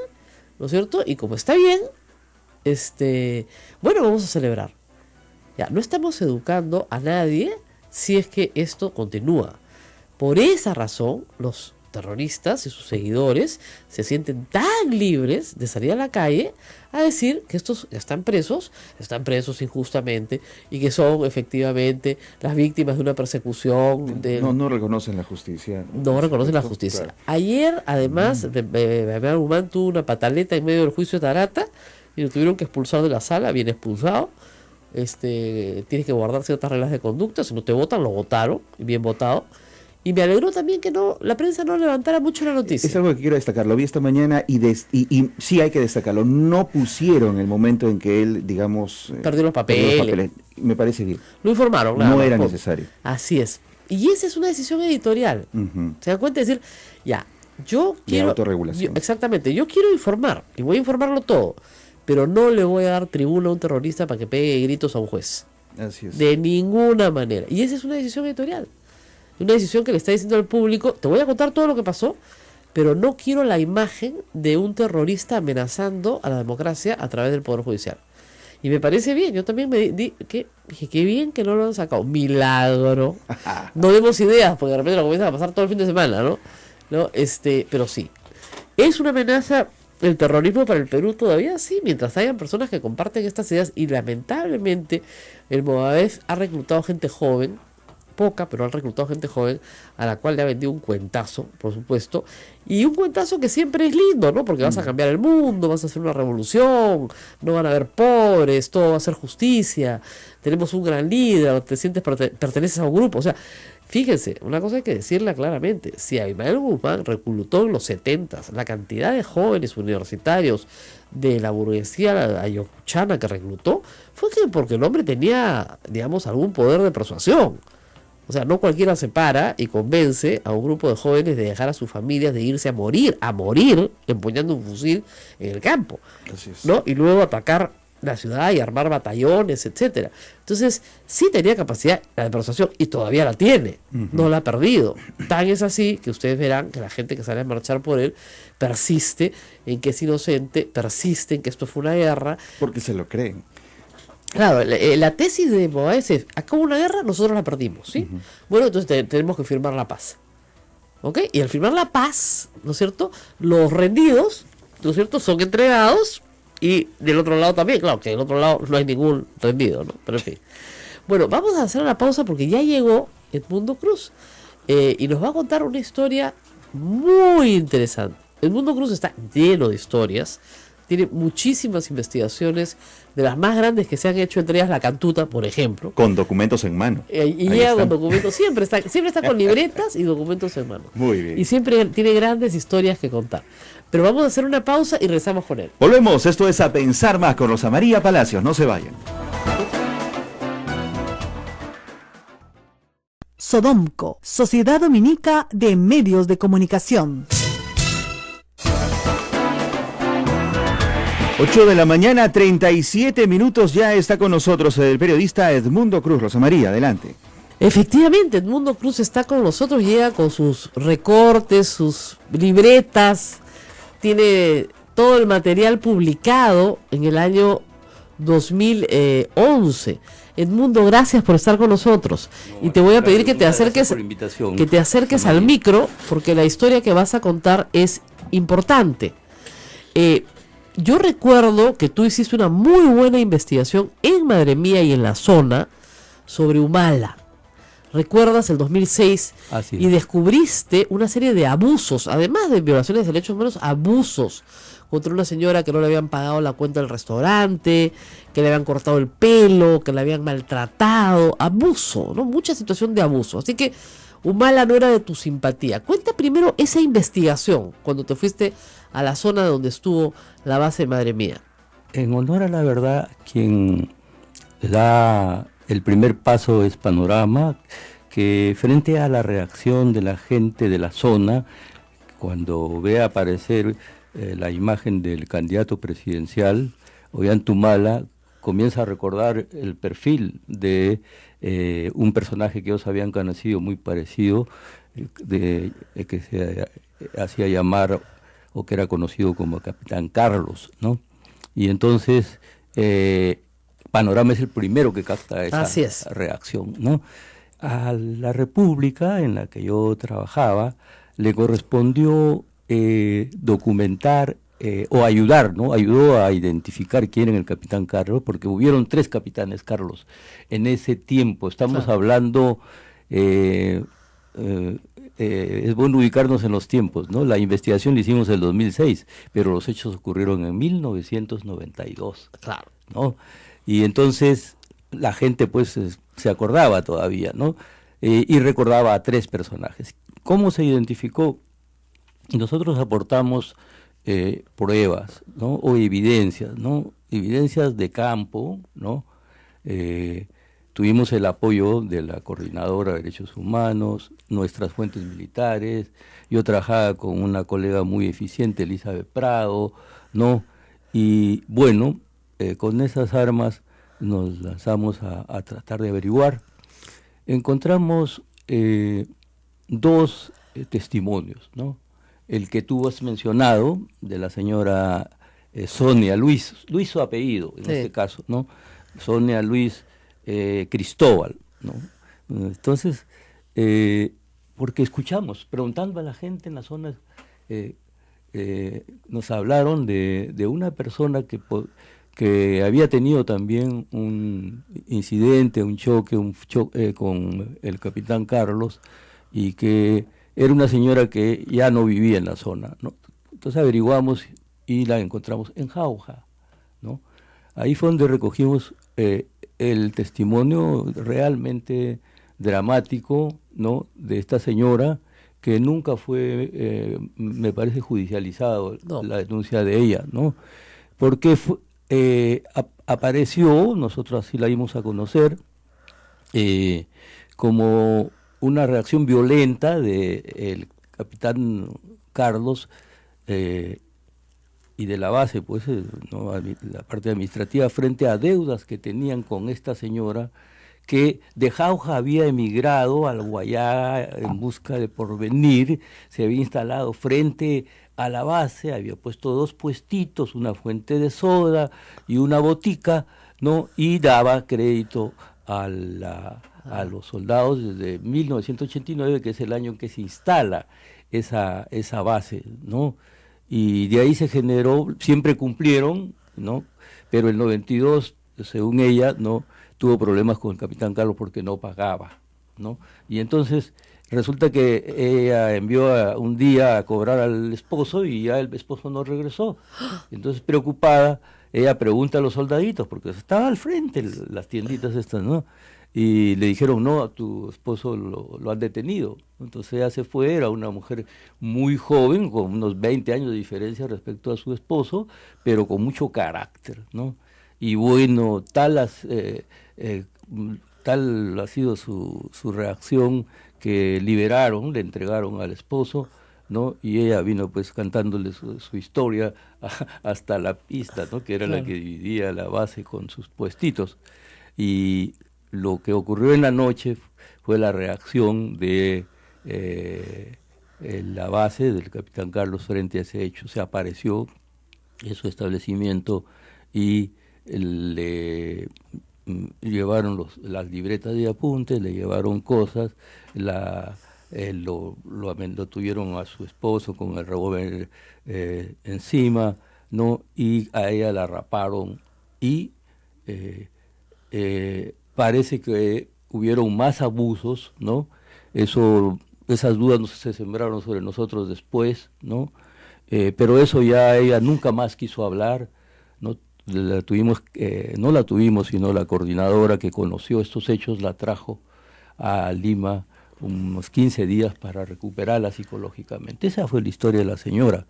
[SPEAKER 2] ¿no es cierto? Y como está bien, bueno, vamos a celebrar. Ya, no estamos educando a nadie si es que esto continúa. Por esa razón, los terroristas y sus seguidores se sienten tan libres de salir a la calle a decir que estos están presos injustamente y que son efectivamente las víctimas de una persecución.
[SPEAKER 3] No reconocen la justicia.
[SPEAKER 2] No reconocen la justicia. Claro. Ayer, además, Bernal Guzmán tuvo una pataleta en medio del juicio de Tarata y lo tuvieron que expulsar de la sala, bien expulsado. Tienes que guardar ciertas reglas de conducta, si no te votan, lo votaron, bien votado. Y me alegró también que la prensa no levantara mucho la noticia.
[SPEAKER 3] Es algo que quiero destacar, lo vi esta mañana y sí hay que destacarlo. No pusieron el momento en que él, digamos...
[SPEAKER 2] Perdió los papeles.
[SPEAKER 3] Me parece bien.
[SPEAKER 2] Lo informaron.
[SPEAKER 3] No era necesario.
[SPEAKER 2] Así es. Y esa es una decisión editorial. ¿Se dan cuenta? Es decir, ya, yo quiero...
[SPEAKER 3] De autorregulación.
[SPEAKER 2] Exactamente, yo quiero informar y voy a informarlo todo, pero no le voy a dar tribuna a un terrorista para que pegue gritos a un juez.
[SPEAKER 3] Así es.
[SPEAKER 2] De ninguna manera. Y esa es una decisión editorial. Una decisión que le está diciendo al público, te voy a contar todo lo que pasó, pero no quiero la imagen de un terrorista amenazando a la democracia a través del Poder Judicial. Y me parece bien, yo también dije, qué bien que no lo han sacado. Milagro. No demos ideas, porque de repente lo comienzan a pasar todo el fin de semana, ¿no? Pero sí. ¿Es una amenaza el terrorismo para el Perú todavía? Sí, mientras hayan personas que comparten estas ideas, y lamentablemente el Movadef ha reclutado gente joven, poca, pero han reclutado gente joven a la cual le ha vendido un cuentazo, por supuesto, y un cuentazo que siempre es lindo, ¿no? Porque vas a cambiar el mundo, vas a hacer una revolución, no van a haber pobres, todo va a ser justicia, tenemos un gran líder, te sientes perteneces a un grupo. O sea, fíjense, una cosa hay que decirla claramente: si Abimael Guzmán reclutó en los 70s la cantidad de jóvenes universitarios de la burguesía ayacuchana que reclutó, fue porque el hombre tenía, digamos, algún poder de persuasión. O sea, no cualquiera se para y convence a un grupo de jóvenes de dejar a sus familias, de irse a morir empuñando un fusil en el campo, ¿no? Y luego atacar la ciudad y armar batallones, etcétera. Entonces, sí tenía capacidad de persuasión y todavía la tiene, no la ha perdido. Tan es así que ustedes verán que la gente que sale a marchar por él persiste en que es inocente, persiste en que esto fue una guerra.
[SPEAKER 3] Porque se lo creen.
[SPEAKER 2] Claro, la tesis de Moaes es: acá hubo una guerra, nosotros la perdimos, ¿sí? Bueno, entonces tenemos que firmar la paz, ¿ok? Y al firmar la paz, ¿no es cierto?, los rendidos, ¿no es cierto?, son entregados, y del otro lado también. Claro que del otro lado no hay ningún rendido, ¿no? Pero en fin. Bueno, vamos a hacer una pausa porque ya llegó Edmundo Cruz y nos va a contar una historia muy interesante. Edmundo Cruz está lleno de historias, tiene muchísimas investigaciones, de las más grandes que se han hecho, entre ellas La Cantuta, por ejemplo.
[SPEAKER 3] Con documentos en mano.
[SPEAKER 2] Y llega con documentos, siempre está con libretas y documentos en mano.
[SPEAKER 3] Muy bien.
[SPEAKER 2] Y siempre tiene grandes historias que contar. Pero vamos a hacer una pausa y regresamos con él.
[SPEAKER 3] Volvemos, esto es A Pensar Más con Rosa María Palacios, no se vayan.
[SPEAKER 4] Sodomco, Sociedad Dominica de Medios de Comunicación.
[SPEAKER 1] 8 de la mañana, 37 minutos, ya está con nosotros el periodista Edmundo Cruz. Rosa María, adelante.
[SPEAKER 2] Efectivamente, Edmundo Cruz está con nosotros, llega con sus recortes, sus libretas, tiene todo el material publicado en el año 2011. Edmundo, gracias por estar con nosotros. Y te voy a pedir que te acerques al micro, porque la historia que vas a contar es importante. Yo recuerdo que tú hiciste una muy buena investigación en Madre Mía y en la zona sobre Humala. ¿Recuerdas el 2006? Y descubriste una serie de abusos, además de violaciones de derechos humanos, abusos contra una señora que no le habían pagado la cuenta del restaurante, que le habían cortado el pelo, que la habían maltratado, abuso, ¿no? Mucha situación de abuso. Así que Humala no era de tu simpatía. Cuenta primero esa investigación cuando te fuiste a la zona donde estuvo la base Madre Mía.
[SPEAKER 5] En honor a la verdad, quien da el primer paso es Panorama, que frente a la reacción de la gente de la zona, cuando ve aparecer la imagen del candidato presidencial, Ollantumala, comienza a recordar el perfil de un personaje que ellos habían conocido muy parecido, que se hacía llamar o que era conocido como Capitán Carlos, ¿no? Y entonces Panorama es el primero que capta esa reacción, ¿no? A la República en la que yo trabajaba le correspondió documentar o ayudar, ¿no? Ayudó a identificar quién era el Capitán Carlos, porque hubieron 3 Capitanes Carlos en ese tiempo. Estamos hablando, es bueno ubicarnos en los tiempos, ¿no? La investigación la hicimos en el 2006, pero los hechos ocurrieron en 1992.
[SPEAKER 2] Claro.
[SPEAKER 5] ¿No? Y entonces la gente pues se acordaba todavía, ¿no? Y recordaba a 3 personajes. ¿Cómo se identificó? Nosotros aportamos pruebas, ¿no? O evidencias, ¿no? Evidencias de campo, ¿no? Tuvimos el apoyo de la Coordinadora de Derechos Humanos, nuestras fuentes militares. Yo trabajaba con una colega muy eficiente, Elizabeth Prado, ¿no? Y bueno, con esas armas nos lanzamos a tratar de averiguar. Encontramos 2 testimonios, ¿no? El que tú has mencionado, de la señora Sonia Luis su apellido en este caso, ¿no? Sonia Luis Cristóbal, ¿no? Entonces, porque escuchamos, preguntando a la gente en las zonas, nos hablaron de una persona que había tenido también un incidente, un choque con el Capitán Carlos, y que era una señora que ya no vivía en la zona, ¿no? Entonces averiguamos y la encontramos en Jauja, ¿no? Ahí fue donde recogimos el testimonio realmente dramático, ¿no? De esta señora, que nunca fue, me parece, judicializado la denuncia de ella, ¿no? Porque apareció, nosotros así la dimos a conocer, como una reacción violenta del Capitán Carlos y de la base, pues, ¿no? La parte administrativa, frente a deudas que tenían con esta señora, que de Jauja había emigrado al Guayá en busca de porvenir, se había instalado frente a la base, había puesto 2 puestitos, una fuente de soda y una botica, ¿no? Y daba crédito a los soldados desde 1989, que es el año en que se instala esa base, ¿no? Y de ahí se generó, siempre cumplieron, ¿no? Pero el 92, según ella, ¿no?, tuvo problemas con el Capitán Carlos porque no pagaba, ¿no? Y entonces resulta que ella envió un día a cobrar al esposo y ya el esposo no regresó. Entonces, preocupada, ella pregunta a los soldaditos, porque estaba al frente las tienditas estas, ¿no? Y le dijeron, no, a tu esposo lo han detenido. Entonces ella se fue, era una mujer muy joven, con unos 20 años de diferencia respecto a su esposo, pero con mucho carácter, ¿no? Y bueno, tal ha sido su reacción, que le entregaron al esposo, ¿no? Y ella vino pues cantándole su historia hasta la pista, ¿no?, que era la que dividía la base con sus puestitos. Y lo que ocurrió en la noche fue la reacción de la base del Capitán Carlos frente a ese hecho. Se apareció en su establecimiento y le llevaron las libretas de apuntes, le llevaron cosas, lo tuvieron a su esposo con el revólver encima, ¿no? Y a ella la raparon y parece que hubieron más abusos, ¿no? Esas dudas se sembraron sobre nosotros después, ¿no? Pero eso ya ella nunca más quiso hablar, ¿no? No la tuvimos, sino la coordinadora que conoció estos hechos la trajo a Lima unos 15 días para recuperarla psicológicamente. Esa fue la historia de la señora.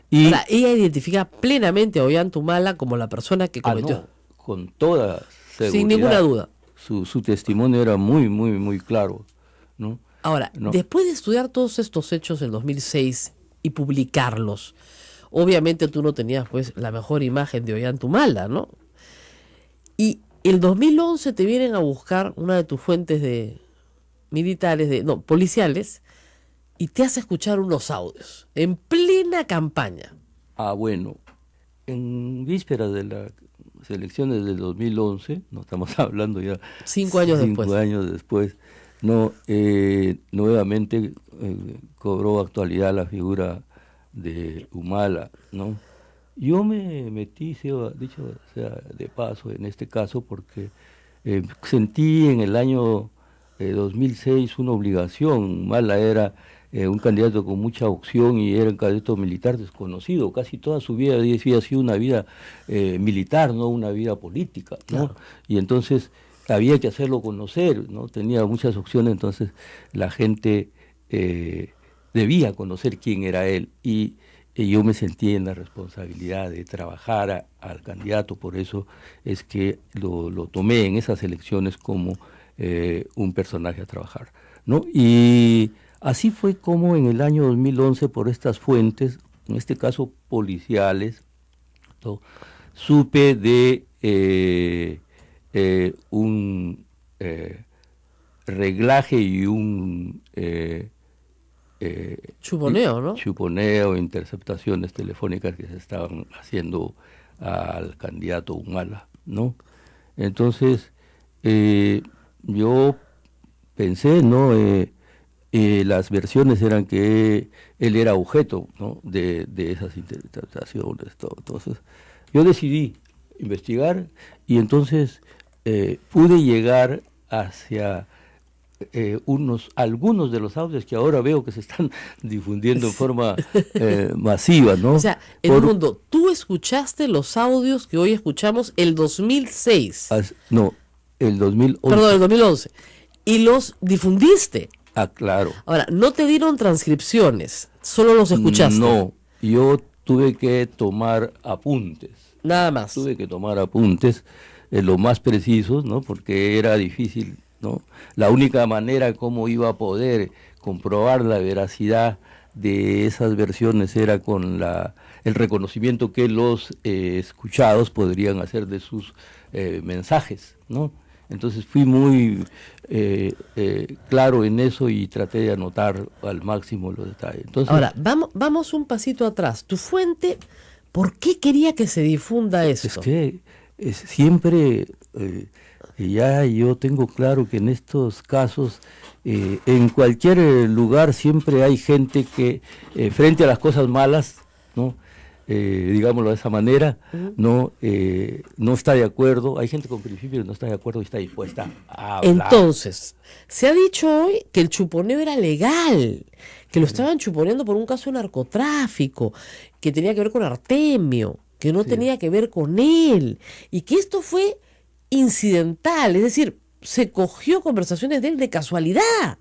[SPEAKER 5] Y
[SPEAKER 2] ahora, ella identifica plenamente a Ollantumala como la persona que cometió.
[SPEAKER 5] No, con toda seguridad.
[SPEAKER 2] Sin ninguna duda.
[SPEAKER 5] Su testimonio era muy, muy, muy claro, ¿no?
[SPEAKER 2] Ahora,
[SPEAKER 5] No.
[SPEAKER 2] después de estudiar todos estos hechos en 2006 y publicarlos, obviamente tú no tenías pues la mejor imagen de Ollantumala, ¿no? Y el 2011 te vienen a buscar una de tus fuentes de policiales, y te hace escuchar unos audios en plena campaña.
[SPEAKER 5] Bueno, en vísperas de las elecciones del 2011, no estamos hablando ya
[SPEAKER 2] 5 años después.
[SPEAKER 5] 5 años después, no, nuevamente cobró actualidad la figura de Humala, ¿no? Yo me metí, dicho sea de paso, en este caso porque sentí en el año 2006 una obligación. Humala era un candidato con mucha opción y era un candidato militar desconocido. Casi toda su vida había sido una vida militar, no una vida política, ¿no?
[SPEAKER 2] Claro.
[SPEAKER 5] Y entonces había que hacerlo conocer, ¿no? Tenía muchas opciones, entonces la gente debía conocer quién era él. Y yo me sentí en la responsabilidad de trabajar al candidato, por eso es que lo tomé en esas elecciones como un personaje a trabajar, ¿no? Y así fue como en el año 2011, por estas fuentes, en este caso policiales, ¿no? Supe de un reglaje y un
[SPEAKER 2] Chuponeo, ¿no?
[SPEAKER 5] Chuponeo, interceptaciones telefónicas que se estaban haciendo al candidato Humala, ¿no? Entonces, yo pensé, ¿no? Las versiones eran que él era objeto, ¿no? de esas interpretaciones, todo. Entonces, yo decidí investigar y entonces pude llegar hacia algunos de los audios que ahora veo que se están difundiendo en forma masiva, ¿no?
[SPEAKER 2] O sea, Edmundo, tú escuchaste los audios que hoy escuchamos el 2006.
[SPEAKER 5] No, el 2011.
[SPEAKER 2] Perdón, el 2011. Y los difundiste.
[SPEAKER 5] Claro.
[SPEAKER 2] Ahora, no te dieron transcripciones, solo los escuchaste.
[SPEAKER 5] No, yo tuve que tomar apuntes.
[SPEAKER 2] Nada más.
[SPEAKER 5] Tuve que tomar apuntes, lo más precisos, ¿no? Porque era difícil, ¿no? La única manera como iba a poder comprobar la veracidad de esas versiones era con el reconocimiento que los escuchados podrían hacer de sus mensajes, ¿no? Entonces fui muy claro en eso y traté de anotar al máximo los detalles. Entonces,
[SPEAKER 2] ahora, vamos un pasito atrás. Tu fuente, ¿por qué quería que se difunda esto?
[SPEAKER 5] Es que siempre, ya yo tengo claro que en estos casos, en cualquier lugar siempre hay gente que frente a las cosas malas, ¿no? Digámoslo de esa manera, no está de acuerdo. Hay gente con principios que no está de acuerdo y está dispuesta a hablar.
[SPEAKER 2] Entonces, se ha dicho hoy que el chuponeo era legal, que lo estaban chuponeando por un caso de narcotráfico, que tenía que ver con Artemio, que no tenía que ver con él, y que esto fue incidental, es decir, se cogió conversaciones de él de casualidad.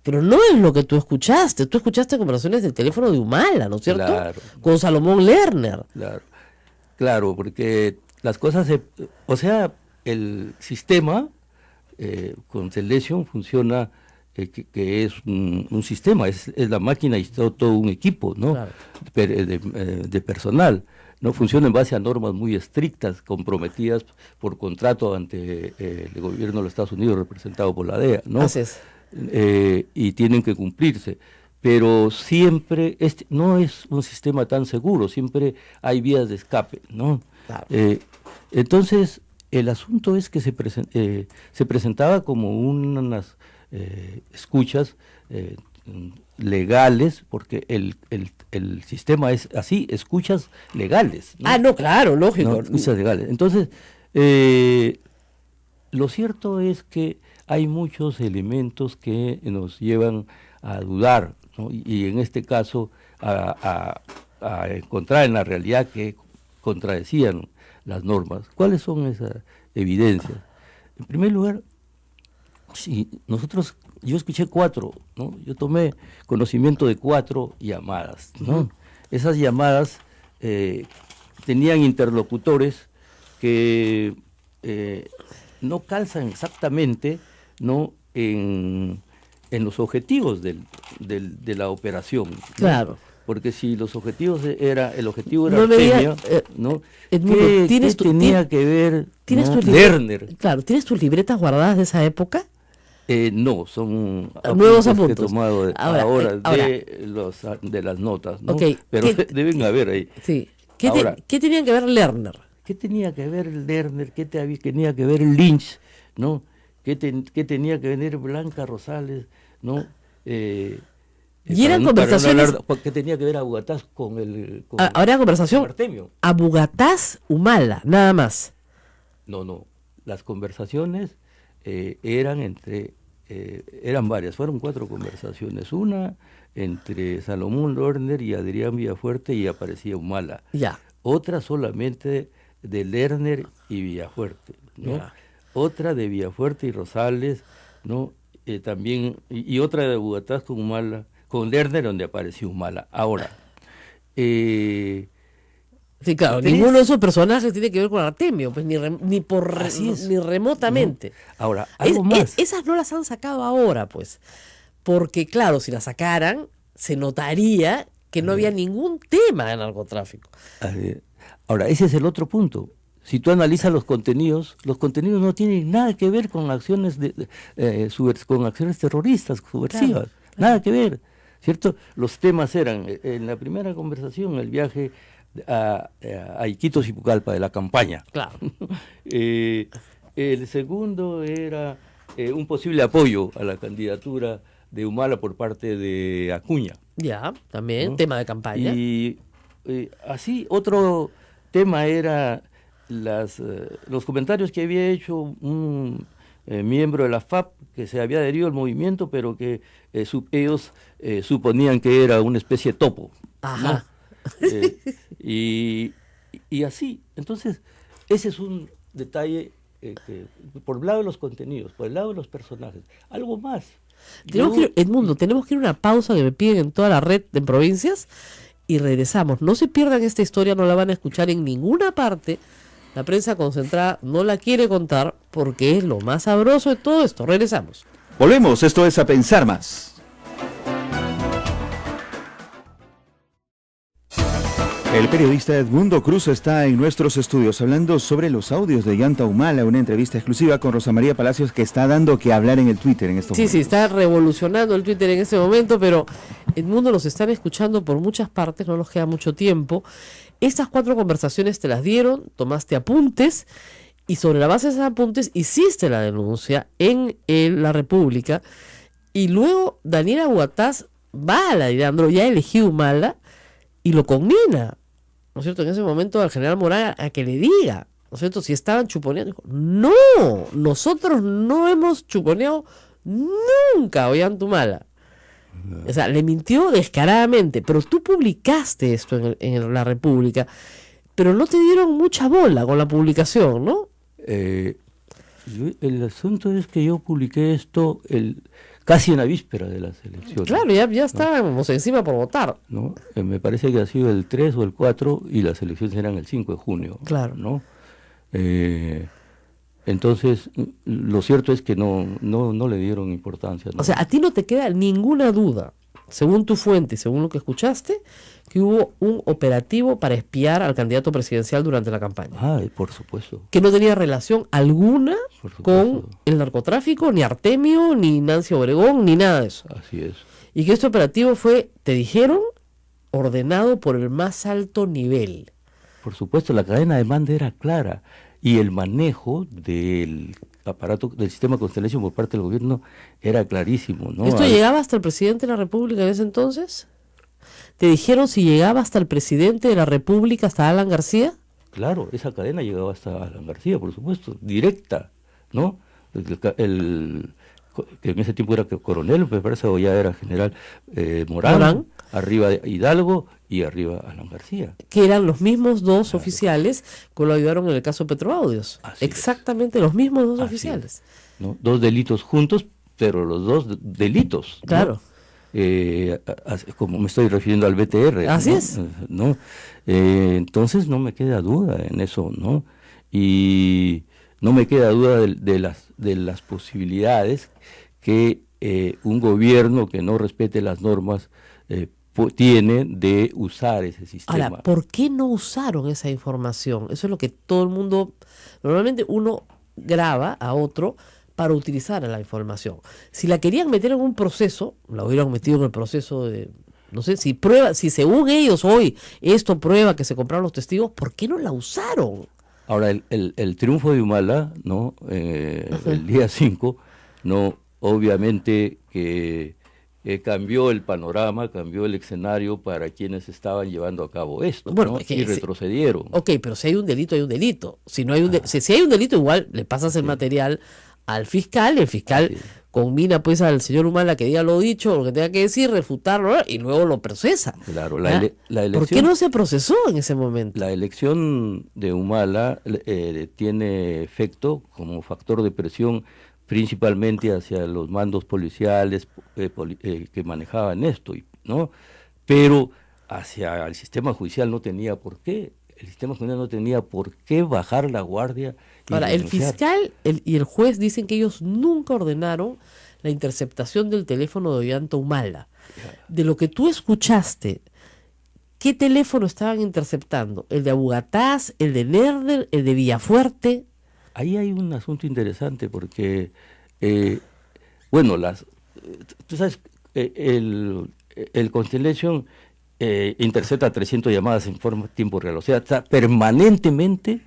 [SPEAKER 2] Pero no es lo que tú escuchaste conversaciones del teléfono de Humala, ¿no es cierto?
[SPEAKER 5] Claro.
[SPEAKER 2] Con Salomón Lerner.
[SPEAKER 5] Claro, porque las cosas, el sistema con Celesium funciona, que es un sistema, es la máquina y todo un equipo, ¿no?
[SPEAKER 2] Claro.
[SPEAKER 5] de personal. No funciona en base a normas muy estrictas, comprometidas por contrato ante el gobierno de los Estados Unidos, representado por la DEA, ¿no?
[SPEAKER 2] Así es.
[SPEAKER 5] Y tienen que cumplirse, pero siempre no es un sistema tan seguro, siempre hay vías de escape, ¿no?
[SPEAKER 2] Claro.
[SPEAKER 5] Entonces el asunto es que se presentaba como unas escuchas legales, porque el sistema es así, escuchas legales, ¿no?
[SPEAKER 2] No, claro, lógico.
[SPEAKER 5] No, escuchas legales. Entonces, lo cierto es que hay muchos elementos que nos llevan a dudar, ¿no? Y en este caso a encontrar en la realidad que contradecían las normas. ¿Cuáles son esas evidencias? En primer lugar, yo escuché 4, ¿no? Yo tomé conocimiento de 4 llamadas, ¿no? Esas llamadas tenían interlocutores que no calzan exactamente, ¿no?, en los objetivos de la operación, ¿no?
[SPEAKER 2] Claro.
[SPEAKER 5] Porque si los objetivos el objetivo era
[SPEAKER 2] No me diga,
[SPEAKER 5] Artemio, ¿no?
[SPEAKER 2] Edmundo,
[SPEAKER 5] ¿Qué tenía que ver,
[SPEAKER 2] ¿tienes
[SPEAKER 5] ¿no?,
[SPEAKER 2] Lerner? Claro, ¿tienes tus libretas guardadas de esa época?
[SPEAKER 5] No, son
[SPEAKER 2] nuevos
[SPEAKER 5] apuntes que he
[SPEAKER 2] apuntes.
[SPEAKER 5] tomado ahora de las notas, ¿no?
[SPEAKER 2] Okay.
[SPEAKER 5] Pero deben haber ahí.
[SPEAKER 2] Sí. ¿Qué tenían que ver Lerner?
[SPEAKER 5] ¿Qué tenía que ver Lerner? ¿Qué tenía que ver Lynch? ¿No? ¿Qué tenía que ver Blanca Rosales? ¿No?
[SPEAKER 2] Y eran conversaciones.
[SPEAKER 5] ¿Qué tenía que ver Abugataz con el.
[SPEAKER 2] Ahora conversación.
[SPEAKER 5] Artemio.
[SPEAKER 2] Abugataz Humala, nada más.
[SPEAKER 5] No. Las conversaciones eran varias, fueron 4 conversaciones. Una entre Salomón Lerner y Adrián Villafuerte y aparecía Humala.
[SPEAKER 2] Ya.
[SPEAKER 5] Otra solamente de Lerner y Villafuerte, ¿no?
[SPEAKER 2] Ya.
[SPEAKER 5] Otra de Villafuerte y Rosales, ¿no? También, y otra de Abugataz con Humala, con Lerner, donde apareció Humala. Ahora,
[SPEAKER 2] sí, claro, ninguno de esos personajes tiene que ver con Artemio, pues ni remotamente.
[SPEAKER 5] ¿No? Ahora, algo más.
[SPEAKER 2] Esas no las han sacado ahora, pues, porque claro, si las sacaran, se notaría que no había ningún tema de narcotráfico.
[SPEAKER 5] Ahora, ese es el otro punto. Si tú analizas los contenidos no tienen nada que ver con acciones con acciones terroristas, subversivas, claro. Nada que ver, ¿cierto? Los temas eran, en la primera conversación, el viaje a Iquitos y Pucallpa de la campaña.
[SPEAKER 2] Claro.
[SPEAKER 5] El segundo era un posible apoyo a la candidatura de Humala por parte de Acuña.
[SPEAKER 2] Ya, también, ¿no? Tema de campaña.
[SPEAKER 5] Y así, otro tema era los comentarios que había hecho un miembro de la FAP que se había adherido al movimiento, pero que ellos suponían que era una especie de topo.
[SPEAKER 2] Ajá.
[SPEAKER 5] ¿No? Y así, entonces, ese es un detalle que, por el lado de los contenidos, por el lado de los personajes. Algo más.
[SPEAKER 2] Edmundo, tenemos que ir a una pausa que me piden en toda la red de provincias y regresamos. No se pierdan esta historia, no la van a escuchar en ninguna parte. La prensa concentrada no la quiere contar porque es lo más sabroso de todo esto. Regresamos.
[SPEAKER 1] Volvemos, esto es A Pensar Más. El periodista Edmundo Cruz está en nuestros estudios hablando sobre los audios de Ollanta Humala, una entrevista exclusiva con Rosa María Palacios que está dando que hablar en el Twitter en estos momentos.
[SPEAKER 2] Sí, está revolucionando el Twitter en este momento, pero Edmundo, los están escuchando por muchas partes, no nos queda mucho tiempo. Estas 4 conversaciones te las dieron, tomaste apuntes y sobre la base de esos apuntes hiciste la denuncia en La República y luego Daniela Abugataz va a la de Andro, ya eligió Humala y lo conmina, ¿no es cierto? En ese momento al general Moraga a que le diga, ¿no es cierto? Si estaban chuponeando, dijo, no, nosotros no hemos chuponeado nunca a Ollanta Humala. O sea, le mintió descaradamente, pero tú publicaste esto en La República, pero no te dieron mucha bola con la publicación, ¿no?
[SPEAKER 5] El asunto es que yo publiqué esto casi en la víspera de las elecciones.
[SPEAKER 2] Claro, ya estábamos encima por votar.
[SPEAKER 5] ¿No? Me parece que ha sido el 3 o el 4 y las elecciones eran el 5 de junio.
[SPEAKER 2] Claro.
[SPEAKER 5] ¿No? Entonces, lo cierto es que no le dieron importancia, ¿no?
[SPEAKER 2] O sea, a ti no te queda ninguna duda, según tu fuente, según lo que escuchaste, que hubo un operativo para espiar al candidato presidencial durante la campaña.
[SPEAKER 5] Por supuesto.
[SPEAKER 2] Que no tenía relación alguna con el narcotráfico, ni Artemio, ni Nancy Obregón, ni nada de eso.
[SPEAKER 5] Así es.
[SPEAKER 2] Y que este operativo fue, te dijeron, ordenado por el más alto nivel.
[SPEAKER 5] Por supuesto, la cadena de mando era clara. Y el manejo del aparato, del sistema Constellation por parte del gobierno era clarísimo, ¿no?
[SPEAKER 2] ¿Esto llegaba hasta el presidente de la República en ese entonces? ¿Te dijeron si llegaba hasta el presidente de la República, hasta Alan García?
[SPEAKER 5] Claro, esa cadena llegaba hasta Alan García, por supuesto, directa, ¿no? Que en ese tiempo era coronel, me parece, o ya era general, Morán, arriba de Hidalgo y arriba Alan García.
[SPEAKER 2] Que eran los mismos dos oficiales que lo ayudaron en el caso Petroaudios. Exactamente los mismos dos oficiales.
[SPEAKER 5] ¿No? Dos delitos juntos, pero los dos delitos.
[SPEAKER 2] Claro.
[SPEAKER 5] ¿No? Como me estoy refiriendo al BTR.
[SPEAKER 2] Así
[SPEAKER 5] ¿no?
[SPEAKER 2] es.
[SPEAKER 5] ¿No? Entonces no me queda duda en eso, ¿no? Y no me queda duda de las posibilidades que un gobierno que no respete las normas tiene de usar ese sistema.
[SPEAKER 2] Ahora, ¿por qué no usaron esa información? Eso es lo que todo el mundo... Normalmente uno graba a otro para utilizar la información. Si la querían meter en un proceso, la hubieran metido en el proceso de... No sé, si según ellos hoy esto prueba que se compraron los testigos, ¿por qué no la usaron?
[SPEAKER 5] Ahora, el triunfo de Humala, ¿no? El día 5, ¿no? Obviamente que cambió el panorama, cambió el escenario para quienes estaban llevando a cabo esto,
[SPEAKER 2] bueno,
[SPEAKER 5] ¿no?
[SPEAKER 2] Es que
[SPEAKER 5] y retrocedieron.
[SPEAKER 2] Ok, pero si hay un delito, hay un delito. Si no hay si hay un delito, igual le pasas el material al fiscal, y el fiscal combina pues al señor Humala que diga lo dicho, lo que tenga que decir, refutarlo, y luego lo procesa.
[SPEAKER 5] Claro, la elección...
[SPEAKER 2] ¿Por qué no se procesó en ese momento?
[SPEAKER 5] La elección de Humala tiene efecto como factor de presión principalmente hacia los mandos policiales que manejaban esto, ¿no? Pero hacia el sistema judicial no tenía por qué. El sistema judicial no tenía por qué bajar la guardia.
[SPEAKER 2] Ahora, el fiscal y el juez dicen que ellos nunca ordenaron la interceptación del teléfono de Ollanta Humala. De lo que tú escuchaste, ¿qué teléfono estaban interceptando? ¿El de Abugataz, el de Lerner, el de Villafuerte?
[SPEAKER 5] Ahí hay un asunto interesante porque, bueno, tú sabes, el Constellation intercepta 300 llamadas en tiempo real, o sea, está permanentemente,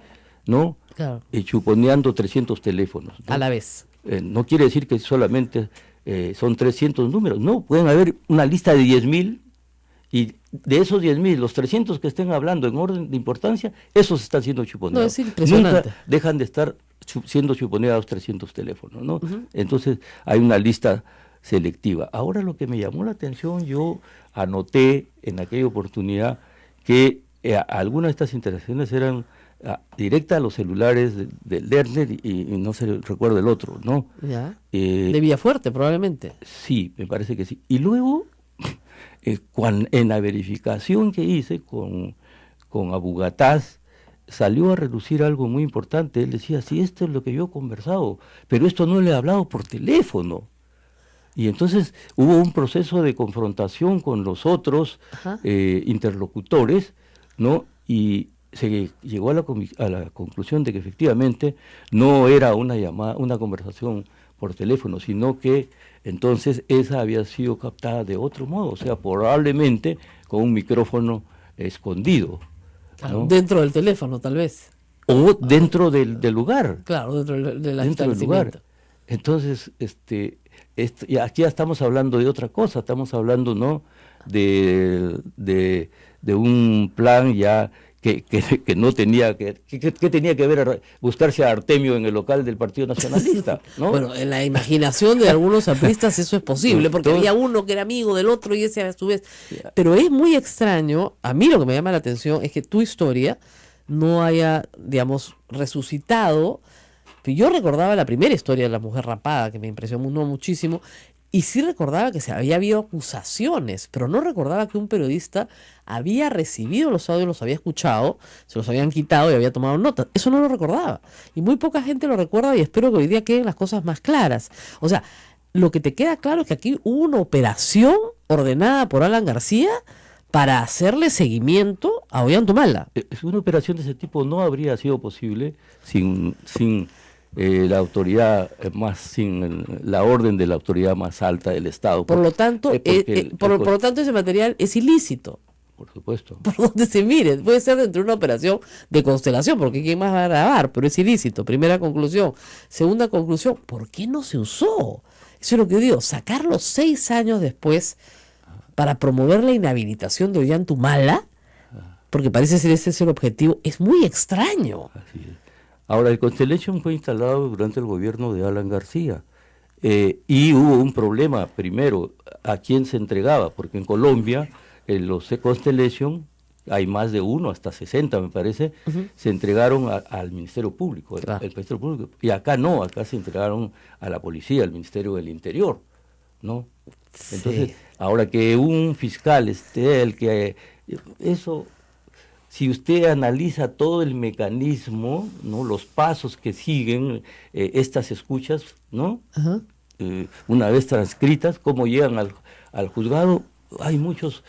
[SPEAKER 5] ¿no?
[SPEAKER 2] Claro.
[SPEAKER 5] Chuponeando 300 teléfonos, ¿no?
[SPEAKER 2] A la vez.
[SPEAKER 5] No quiere decir que solamente son 300 números, no, pueden haber una lista de 10.000 y de esos 10.000, los 300 que estén hablando en orden de importancia, esos están siendo chuponeados.
[SPEAKER 2] No, es impresionante.
[SPEAKER 5] Nunca dejan de estar siendo chuponeados 300 teléfonos, ¿no? Entonces hay una lista selectiva. Ahora lo que me llamó la atención, yo anoté en aquella oportunidad que algunas de estas interacciones eran directas a los celulares de Lerner y no se recuerda el otro, ¿no?
[SPEAKER 2] Ya. De Villafuerte, probablemente.
[SPEAKER 5] Sí, me parece que sí. Y luego, en la verificación que hice con Abugataz, salió a relucir algo muy importante. Él decía, sí, esto es lo que yo he conversado, pero esto no le he hablado por teléfono. Y entonces hubo un proceso de confrontación con los otros interlocutores, ¿no? Y se llegó a la conclusión de que efectivamente no era una conversación por teléfono, sino que entonces esa había sido captada de otro modo, o sea, probablemente con un micrófono escondido, ¿no?
[SPEAKER 2] Dentro del teléfono, tal vez.
[SPEAKER 5] O dentro del lugar.
[SPEAKER 2] Claro, dentro
[SPEAKER 5] del lugar. Entonces, y aquí ya estamos hablando de otra cosa, estamos hablando, ¿no?, de un plan ya que no tenía que tenía que ver buscarse a Artemio en el local del Partido Nacionalista, ¿no?
[SPEAKER 2] Bueno, en la imaginación de algunos apristas eso es posible, porque había uno que era amigo del otro y ese a su vez. Pero es muy extraño, a mí lo que me llama la atención es que tu historia no haya, digamos, resucitado. Yo recordaba la primera historia de la mujer rapada, que me impresionó muchísimo, y sí recordaba que había habido acusaciones, pero no recordaba que un periodista había recibido los audios, los había escuchado, se los habían quitado y había tomado notas. Eso no lo recordaba. Y muy poca gente lo recuerda y espero que hoy día queden las cosas más claras. O sea, lo que te queda claro es que aquí hubo una operación ordenada por Alan García para hacerle seguimiento a Ollanta Humala.
[SPEAKER 5] Una operación de ese tipo no habría sido posible sin la autoridad sin la orden de la autoridad más alta del Estado.
[SPEAKER 2] Por lo tanto, ese material es ilícito.
[SPEAKER 5] por supuesto.
[SPEAKER 2] Por donde se mire, puede ser dentro de una operación de constelación, porque ¿quién más va a grabar? Pero es ilícito, primera conclusión. Segunda conclusión, ¿por qué no se usó? Eso es lo que yo digo, sacarlo 6 años después para promover la inhabilitación de Ollantumala, porque parece ser ese es el objetivo, es muy extraño.
[SPEAKER 5] Así es. Ahora, el Constellation fue instalado durante el gobierno de Alan García, y hubo un problema, primero, a quién se entregaba, porque en Colombia los Constellation, hay más de uno, hasta 60 me parece, se entregaron al Ministerio Público,
[SPEAKER 2] Claro.
[SPEAKER 5] el Ministerio Público, y acá no, acá se entregaron a la policía, al Ministerio del Interior, ¿no?
[SPEAKER 2] Sí.
[SPEAKER 5] Entonces, ahora que un fiscal esté el que... Eso, si usted analiza todo el mecanismo, ¿no? Los pasos que siguen estas escuchas, ¿no?
[SPEAKER 2] Ajá.
[SPEAKER 5] Una vez transcritas, cómo llegan al juzgado, hay muchas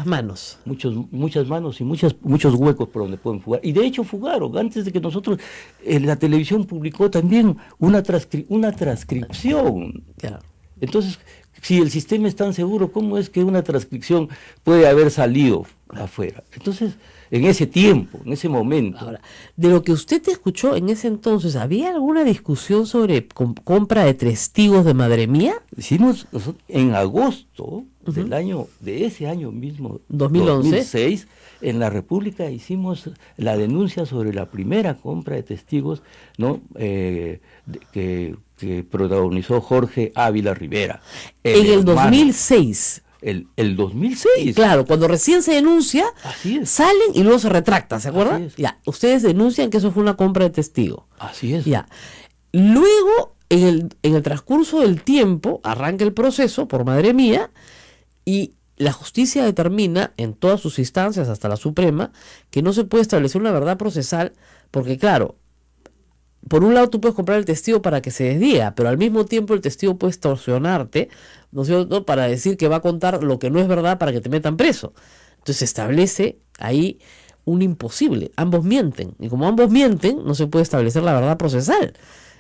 [SPEAKER 2] manos.
[SPEAKER 5] muchas manos y muchos huecos por donde pueden fugar. Y de hecho fugaron, antes de que nosotros, la televisión publicó también una transcripción.
[SPEAKER 2] Claro.
[SPEAKER 5] Entonces, si el sistema es tan seguro, ¿cómo es que una transcripción puede haber salido afuera? Entonces, en ese tiempo, en ese momento...
[SPEAKER 2] Ahora, de lo que usted te escuchó en ese entonces, ¿había alguna discusión sobre compra de testigos de Madre Mía?
[SPEAKER 5] Hicimos nosotros, en agosto de ese año mismo,
[SPEAKER 2] 2011,
[SPEAKER 5] 2006, en la República hicimos la denuncia sobre la primera compra de testigos, ¿no? Que protagonizó Jorge Ávila Rivera.
[SPEAKER 2] En el
[SPEAKER 5] hermano.
[SPEAKER 2] 2006.
[SPEAKER 5] El 2006.
[SPEAKER 2] Claro, cuando recién se denuncia,
[SPEAKER 5] Así es.
[SPEAKER 2] salen y luego se retractan, ¿se acuerdan?
[SPEAKER 5] Así es.
[SPEAKER 2] Ya, ustedes denuncian que eso fue una compra de testigo.
[SPEAKER 5] Así es.
[SPEAKER 2] Ya. Luego, en el transcurso del tiempo, arranca el proceso por Madre Mía y la justicia determina en todas sus instancias, hasta la Suprema, que no se puede establecer una verdad procesal porque, claro, por un lado tú puedes comprar el testigo para que se desdiga, pero al mismo tiempo el testigo puede extorsionarte, ¿no es cierto?, para decir que va a contar lo que no es verdad para que te metan preso. Entonces se establece ahí un imposible. Ambos mienten. Y como ambos mienten, no se puede establecer la verdad procesal.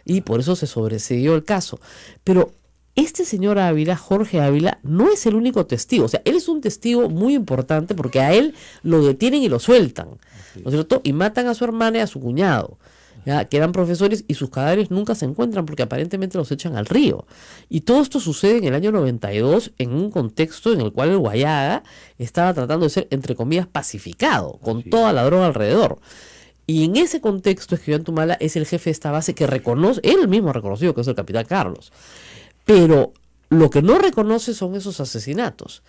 [SPEAKER 2] Y por eso se sobreseguió el caso. Pero este señor Ávila, Jorge Ávila, no es el único testigo. O sea, él es un testigo muy importante porque a él lo detienen y lo sueltan, ¿no es cierto? Y matan a su hermana y a su cuñado, ¿ya? Que eran profesores y sus cadáveres nunca se encuentran porque aparentemente los echan al río. Y todo esto sucede en el año 92 en un contexto en el cual el Guayaga estaba tratando de ser, entre comillas, pacificado, con toda la droga alrededor. Y en ese contexto es que Ollantumala es el jefe de esta base que reconoce, él mismo ha reconocido que es el capitán Carlos. Pero lo que no reconoce son esos asesinatos.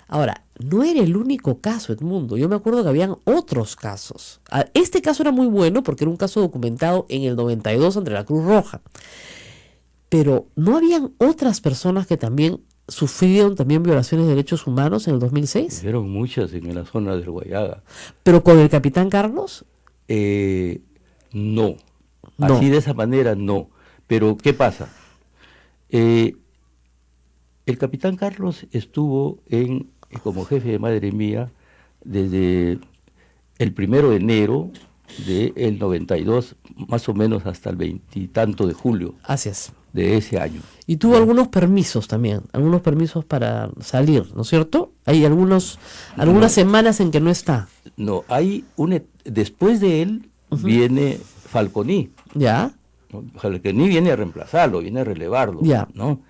[SPEAKER 2] Ahora, no era el único caso, Edmundo. Yo me acuerdo que habían otros casos. Este caso era muy bueno porque era un caso documentado en el 92 ante la Cruz Roja. Pero ¿no habían otras personas que también sufrieron también violaciones de derechos humanos en el 2006?
[SPEAKER 5] Hubieron muchas en la zona del Guayaga.
[SPEAKER 2] ¿Pero con el capitán Carlos?
[SPEAKER 5] No.
[SPEAKER 2] No.
[SPEAKER 5] Así de esa manera no. Pero ¿qué pasa? El capitán Carlos estuvo como jefe de Madre Mía desde el 1 de enero del 92, más o menos hasta el 20 y tanto de julio
[SPEAKER 2] Así es.
[SPEAKER 5] de ese año.
[SPEAKER 2] Y tuvo algunos permisos también, algunos permisos para salir, ¿no es cierto? Hay algunas semanas en que no está.
[SPEAKER 5] No, después de él viene Falconi.
[SPEAKER 2] ¿Ya?
[SPEAKER 5] ¿No? Falconi viene a reemplazarlo, viene a relevarlo.
[SPEAKER 2] Ya.
[SPEAKER 5] ¿No?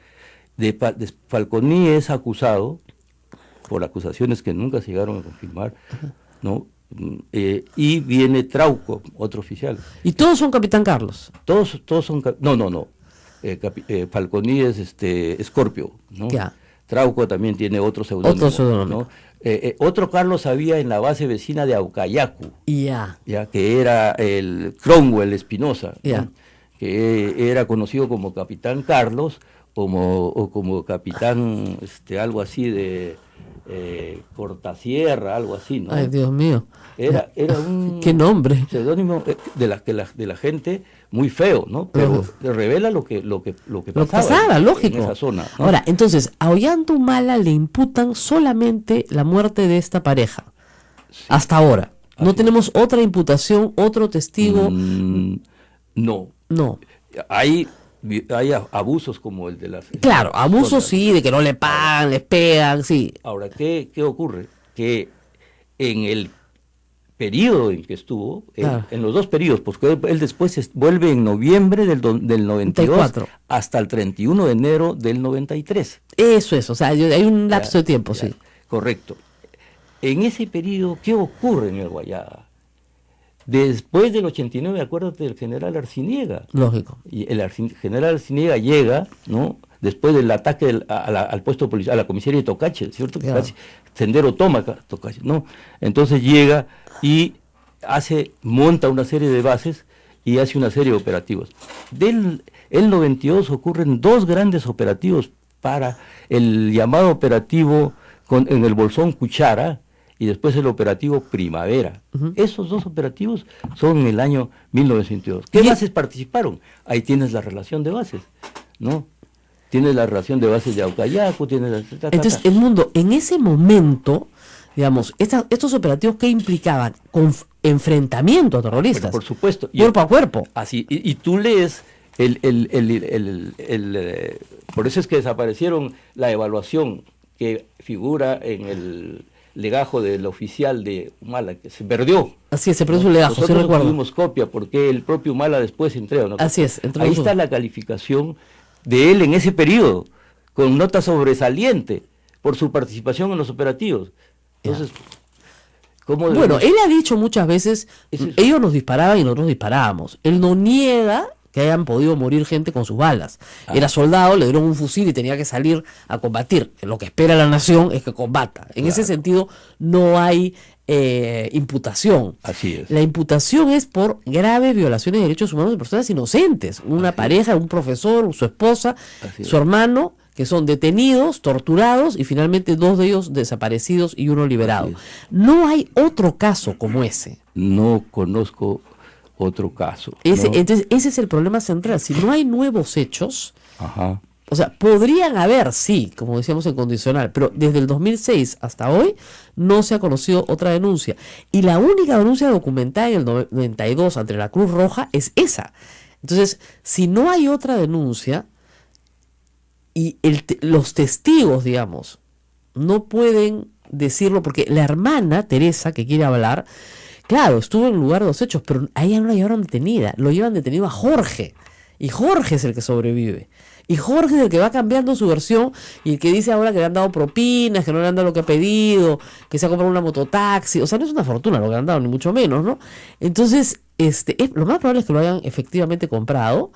[SPEAKER 5] Falconi es acusado por acusaciones que nunca se llegaron a confirmar, ¿no? Y viene Trauco, otro oficial.
[SPEAKER 2] ¿Y todos son capitán Carlos?
[SPEAKER 5] Todos son... No. Falconi es Scorpio, ¿no?
[SPEAKER 2] Ya.
[SPEAKER 5] Trauco también tiene otro seudónimo.
[SPEAKER 2] Otro seudónimo.
[SPEAKER 5] ¿no? Otro Carlos había en la base vecina de Aucayacu,
[SPEAKER 2] Ya.
[SPEAKER 5] ya que era el Cromwell Espinosa, ¿no?
[SPEAKER 2] Ya.
[SPEAKER 5] Que era conocido como Capitán Carlos o como Capitán algo así de Cortasierra, algo así, ¿no?
[SPEAKER 2] Ay, Dios mío.
[SPEAKER 5] Era un
[SPEAKER 2] ¿Qué nombre?
[SPEAKER 5] seudónimo de la gente muy feo, ¿no? Pero revela lo que pasaba
[SPEAKER 2] lógico.
[SPEAKER 5] en esa zona, ¿no?
[SPEAKER 2] Ahora, entonces, a Ollantumala le imputan solamente la muerte de esta pareja. Sí. Hasta ahora. No tenemos otra imputación, otro testigo.
[SPEAKER 5] No.
[SPEAKER 2] No.
[SPEAKER 5] Hay abusos como el de las...
[SPEAKER 2] Claro, abusos sí, de que no le pagan, les pegan, sí.
[SPEAKER 5] Ahora, ¿qué ocurre? que en el periodo en que estuvo, en los dos periodos, porque él después vuelve en noviembre del 92
[SPEAKER 2] 94.
[SPEAKER 5] hasta el 31 de enero del 93.
[SPEAKER 2] Eso es, o sea, hay un lapso de tiempo, sí.
[SPEAKER 5] Correcto. En ese periodo, ¿qué ocurre en el Guayaga? Después del 89, acuérdate del general Arciniega.
[SPEAKER 2] Lógico.
[SPEAKER 5] Y el general Arciniega llega, ¿no? Después del ataque al puesto policial, a la comisaría de Tocache, ¿cierto?
[SPEAKER 2] Claro.
[SPEAKER 5] Casi Sendero toma Tocache, ¿no? Entonces llega y monta una serie de bases y hace una serie de operativos. Del 92 ocurren dos grandes operativos para el llamado operativo en el Bolsón Cuchara y después el operativo Primavera. Esos dos operativos son en el año 1902. ¿Qué bases participaron? Ahí tienes la relación de bases, ¿no? Tienes la relación de bases de Aucayaco, tienes
[SPEAKER 2] Entonces, el mundo, en ese momento, digamos, estos operativos que implicaban enfrentamiento a terroristas.
[SPEAKER 5] Bueno, por supuesto.
[SPEAKER 2] Cuerpo a cuerpo.
[SPEAKER 5] Así, y tú lees por eso es que desaparecieron la evaluación que figura en el legajo del oficial de Humala, que se perdió.
[SPEAKER 2] Así es, se produjo un legajo, sí
[SPEAKER 5] Nosotros
[SPEAKER 2] recuerdo.
[SPEAKER 5] no tuvimos copia porque el propio Humala después entrega. ¿No?
[SPEAKER 2] Así es.
[SPEAKER 5] Ahí está la calificación de él en ese periodo, con nota sobresaliente por su participación en los operativos. Entonces, ¿cómo debemos?
[SPEAKER 2] Bueno, él ha dicho muchas veces, ellos nos disparaban y nosotros disparábamos. Él no niega que hayan podido morir gente con sus balas. Era soldado, le dieron un fusil y tenía que salir a combatir. Lo que espera la nación es que combata. En ese sentido, no hay imputación.
[SPEAKER 5] Así es.
[SPEAKER 2] La imputación es por graves violaciones de derechos humanos de personas inocentes. Una pareja, un profesor, su esposa, su hermano, que son detenidos, torturados y finalmente 2 de ellos desaparecidos y 1 liberado. No hay otro caso como ese.
[SPEAKER 5] No conozco otro caso. ¿no?
[SPEAKER 2] Entonces, ese es el problema central. Si no hay nuevos hechos,
[SPEAKER 5] Ajá.
[SPEAKER 2] o sea, podrían haber, sí, como decíamos en condicional, pero desde el 2006 hasta hoy no se ha conocido otra denuncia. Y la única denuncia documentada en el 92 ante la Cruz Roja es esa. Entonces, si no hay otra denuncia y los testigos, digamos, no pueden decirlo, porque la hermana Teresa, que quiere hablar, claro, estuvo en el lugar de los hechos, pero a ella no la llevaron detenida, lo llevan detenido a Jorge, y Jorge es el que sobrevive. Y Jorge es el que va cambiando su versión y el que dice ahora que le han dado propinas, que no le han dado lo que ha pedido, que se ha comprado una mototaxi. O sea, no es una fortuna lo que le han dado, ni mucho menos, ¿no? Entonces, lo más probable es que lo hayan efectivamente comprado,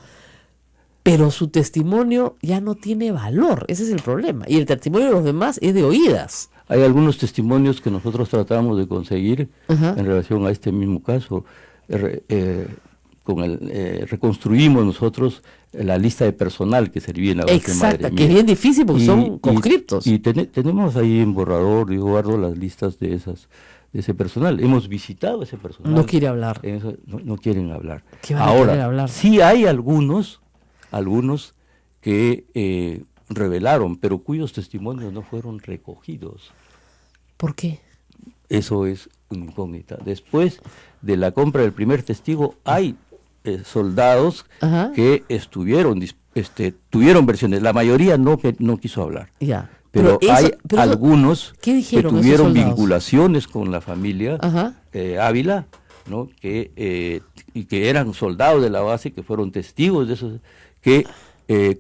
[SPEAKER 2] pero su testimonio ya no tiene valor. Ese es el problema. Y el testimonio de los demás es de oídas.
[SPEAKER 5] Hay algunos testimonios que nosotros tratamos de conseguir
[SPEAKER 2] Ajá.
[SPEAKER 5] en relación a este mismo caso. Reconstruimos nosotros la lista de personal que servía en la base
[SPEAKER 2] Exacto,
[SPEAKER 5] Madre
[SPEAKER 2] que es
[SPEAKER 5] Mía.
[SPEAKER 2] bien difícil porque son conscriptos.
[SPEAKER 5] Y tenemos ahí en borrador, yo guardo las listas de ese personal. Hemos visitado ese personal.
[SPEAKER 2] No quiere hablar.
[SPEAKER 5] No quieren hablar.
[SPEAKER 2] ¿Qué van a querer
[SPEAKER 5] Ahora,
[SPEAKER 2] hablar?
[SPEAKER 5] sí hay algunos que revelaron, pero cuyos testimonios no fueron recogidos.
[SPEAKER 2] ¿Por qué?
[SPEAKER 5] Eso es una incógnita. Después de la compra del primer testigo, hay soldados
[SPEAKER 2] Ajá.
[SPEAKER 5] que tuvieron versiones. La mayoría no quiso hablar.
[SPEAKER 2] Ya.
[SPEAKER 5] Pero hay algunos
[SPEAKER 2] ¿qué
[SPEAKER 5] que
[SPEAKER 2] dijeron esos
[SPEAKER 5] tuvieron
[SPEAKER 2] soldados?
[SPEAKER 5] vinculaciones con la familia
[SPEAKER 2] Ajá.
[SPEAKER 5] Ávila, ¿no? Y que eran soldados de la base, que fueron testigos de esos,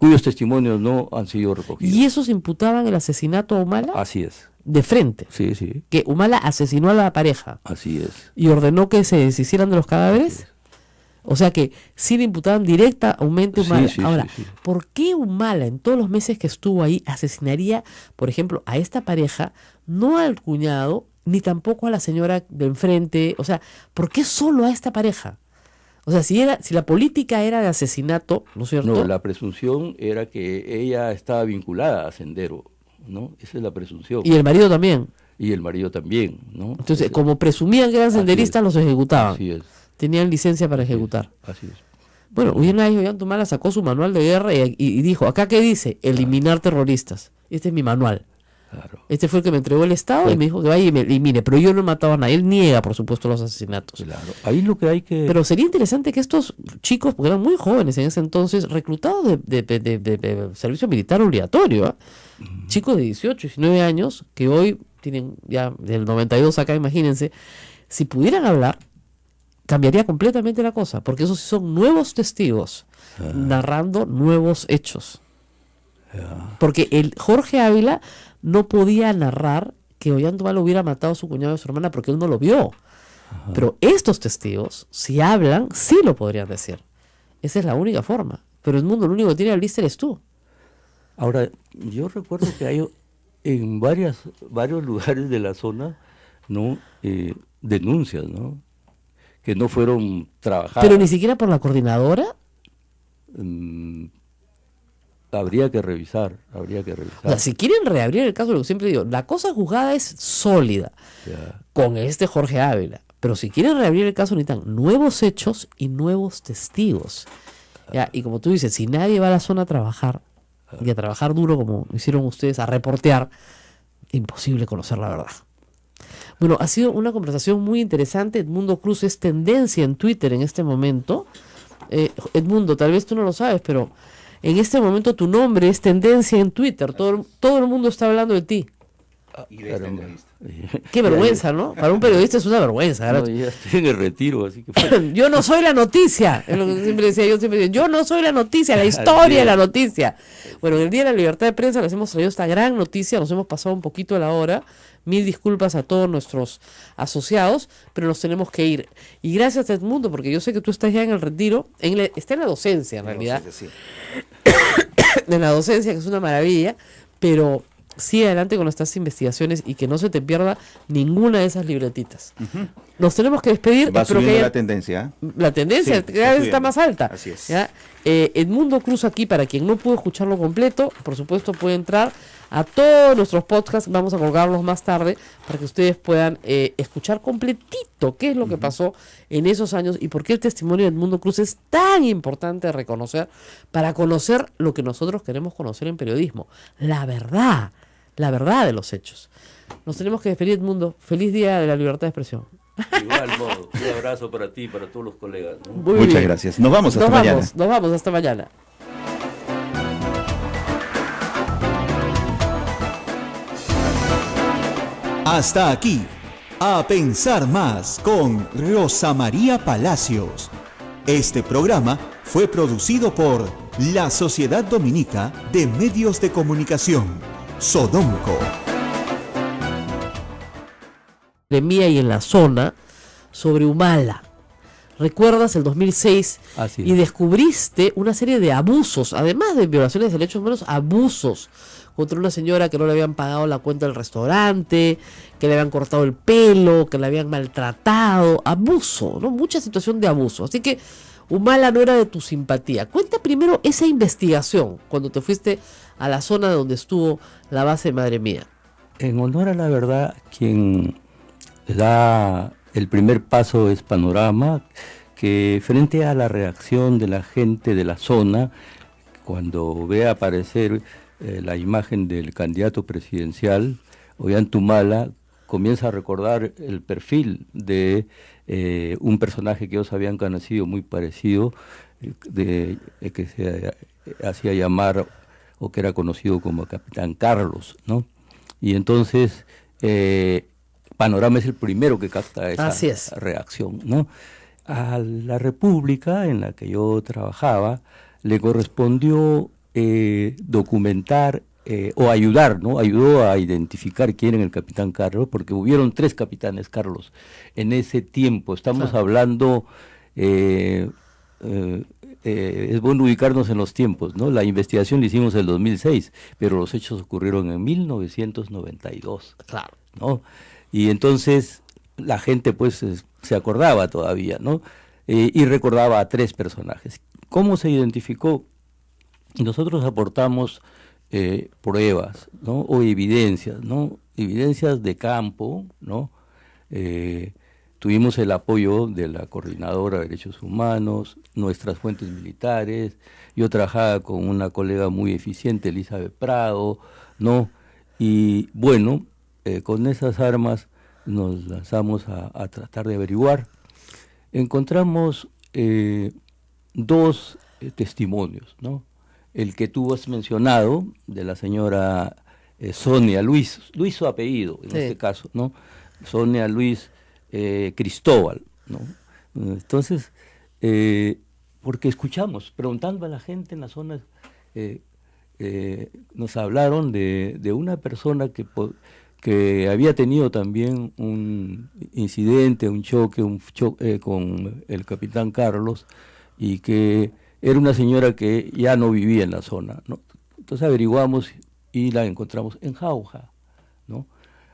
[SPEAKER 5] cuyos testimonios no han sido recogidos.
[SPEAKER 2] ¿Y esos imputaban el asesinato a Humala?
[SPEAKER 5] Así es.
[SPEAKER 2] De frente.
[SPEAKER 5] Sí, sí.
[SPEAKER 2] Que Humala asesinó a la pareja
[SPEAKER 5] Así es.
[SPEAKER 2] y ordenó que se deshicieran de los cadáveres.
[SPEAKER 5] Así es.
[SPEAKER 2] O sea que sí le imputaban directamente a Humala.
[SPEAKER 5] Sí, sí,
[SPEAKER 2] Ahora,
[SPEAKER 5] sí, sí.
[SPEAKER 2] ¿por qué Humala en todos los meses que estuvo ahí asesinaría, por ejemplo, a esta pareja, no al cuñado, ni tampoco a la señora de enfrente? O sea, ¿por qué solo a esta pareja? O sea, si la política era de asesinato, ¿no es cierto?
[SPEAKER 5] No, la presunción era que ella estaba vinculada a Sendero, ¿no? Esa es la presunción.
[SPEAKER 2] Y el marido también.
[SPEAKER 5] Y el marido también, ¿no?
[SPEAKER 2] Entonces, como presumían que eran
[SPEAKER 5] Así
[SPEAKER 2] senderistas,
[SPEAKER 5] es.
[SPEAKER 2] los ejecutaban.
[SPEAKER 5] Así es.
[SPEAKER 2] Tenían licencia para ejecutar.
[SPEAKER 5] Así es.
[SPEAKER 2] Bueno, una vez Ollantumala sacó su manual de guerra y dijo, ¿acá qué dice? Eliminar terroristas. Este es mi manual.
[SPEAKER 5] Claro.
[SPEAKER 2] Este fue el que me entregó el Estado
[SPEAKER 5] Sí.
[SPEAKER 2] y me dijo que vaya y me elimine. Pero yo no he matado a nadie. Él niega, por supuesto, los asesinatos.
[SPEAKER 5] Claro. Ahí lo que hay que...
[SPEAKER 2] Pero sería interesante que estos chicos, porque eran muy jóvenes en ese entonces, reclutados de servicio militar obligatorio, chicos de 18, 19 años, que hoy tienen ya del 92 acá, imagínense, si pudieran hablar, cambiaría completamente la cosa, porque esos sí son nuevos testigos, narrando nuevos hechos. Porque el Jorge Ávila no podía narrar que Ollantaytamala hubiera matado a su cuñado y a su hermana porque él no lo vio. Pero estos testigos, si hablan, sí lo podrían decir. Esa es la única forma. Pero el mundo, lo único que tiene la lista eres tú.
[SPEAKER 5] Ahora, yo recuerdo que hay en varios lugares de la zona, ¿no? Denuncias, ¿no? Que no fueron trabajadas.
[SPEAKER 2] Pero ni siquiera por la coordinadora.
[SPEAKER 5] Habría que revisar.
[SPEAKER 2] O sea, si quieren reabrir el caso, lo que siempre digo, la cosa juzgada es sólida con este Jorge Ávila. Pero si quieren reabrir el caso, necesitan nuevos hechos y nuevos testigos. ¿Ya? Y como tú dices, si nadie va a la zona a trabajar, y a trabajar duro como hicieron ustedes, a reportear, imposible conocer la verdad. Bueno, ha sido una conversación muy interesante. Edmundo Cruz es tendencia en Twitter en este momento. Edmundo, tal vez tú no lo sabes, pero en este momento tu nombre es tendencia en Twitter. Todo el mundo está hablando de ti. Qué vergüenza, ¿no? Para un periodista es una vergüenza.
[SPEAKER 5] No, ya estoy en el retiro, así que...
[SPEAKER 2] Yo no soy la noticia, es lo que siempre decía. Yo no soy la noticia, la historia es la noticia. Bueno, en el Día de la Libertad de Prensa les hemos traído esta gran noticia, nos hemos pasado un poquito de la hora. 1000 disculpas a todos nuestros asociados, pero nos tenemos que ir. Y gracias a Edmundo, porque yo sé que tú estás ya en el retiro, está en la docencia en realidad. En la docencia, que es una maravilla, pero sigue adelante con estas investigaciones y que no se te pierda ninguna de esas libretitas. Nos tenemos que despedir.
[SPEAKER 3] Va subiendo la tendencia.
[SPEAKER 2] La tendencia
[SPEAKER 3] Sí,
[SPEAKER 2] cada vez está más alta.
[SPEAKER 3] Así es.
[SPEAKER 2] ¿Ya? Edmundo Cruz aquí, para quien no pudo escucharlo completo, por supuesto puede entrar a todos nuestros podcasts, vamos a colgarlos más tarde para que ustedes puedan escuchar completito qué es lo que pasó en esos años y por qué el testimonio de Edmundo Cruz es tan importante de reconocer para conocer lo que nosotros queremos conocer en periodismo, la verdad de los hechos. Nos tenemos que despedir, Edmundo. Feliz Día de la Libertad de Expresión.
[SPEAKER 5] Igual modo, un abrazo para ti y para todos los colegas, ¿no?
[SPEAKER 3] Muchas gracias. Nos vamos hasta mañana.
[SPEAKER 2] Nos vamos hasta mañana.
[SPEAKER 1] Hasta aquí, A Pensar Más con Rosa María Palacios. Este programa fue producido por la Sociedad Dominica de Medios de Comunicación, Sodomco.
[SPEAKER 2] Mía y en la zona sobre Humala. ¿Recuerdas el 2006? Y descubriste una serie de abusos, además de violaciones de derechos humanos, abusos contra una señora que no le habían pagado la cuenta del restaurante, que le habían cortado el pelo, que le habían maltratado, abuso, ¿no? Mucha situación de abuso. Así que Humala no era de tu simpatía. Cuenta primero esa investigación cuando te fuiste a la zona donde estuvo la base de Madre Mía.
[SPEAKER 5] En honor a la verdad, quien da el primer paso es Panorama, que frente a la reacción de la gente de la zona, cuando ve aparecer la imagen del candidato presidencial, Ollantaytamala, comienza a recordar el perfil de un personaje que ellos habían conocido muy parecido, que se hacía llamar o que era conocido como Capitán Carlos, ¿no? Y entonces Panorama es el primero que capta esa reacción, ¿no? A la República, en la que yo trabajaba, le correspondió documentar o ayudar, ¿no? Ayudó a identificar quién era el Capitán Carlos, porque hubieron 3 Capitanes Carlos en ese tiempo. Estamos hablando, es bueno ubicarnos en los tiempos, ¿no? La investigación la hicimos en el 2006, pero los hechos ocurrieron en 1992.
[SPEAKER 2] Claro.
[SPEAKER 5] ¿No? Y entonces la gente pues se acordaba todavía, ¿no? Y recordaba a 3 personajes. ¿Cómo se identificó? Nosotros aportamos pruebas, ¿no? O evidencias, ¿no? Evidencias de campo, ¿no? Tuvimos el apoyo de la Coordinadora de Derechos Humanos, nuestras fuentes militares. Yo trabajaba con una colega muy eficiente, Elizabeth Prado, ¿no? Y bueno, con esas armas nos lanzamos a tratar de averiguar. Encontramos 2 testimonios, ¿no? El que tú has mencionado, de la señora Sonia Luis su apellido en este caso, ¿no? Sonia Luis Cristóbal, ¿no? Entonces, porque escuchamos, preguntando a la gente en las zonas, nos hablaron de una persona que había tenido también un incidente, un choque con el capitán Carlos, y que era una señora que ya no vivía en la zona, ¿no? Entonces averiguamos y la encontramos en Jauja, ¿no?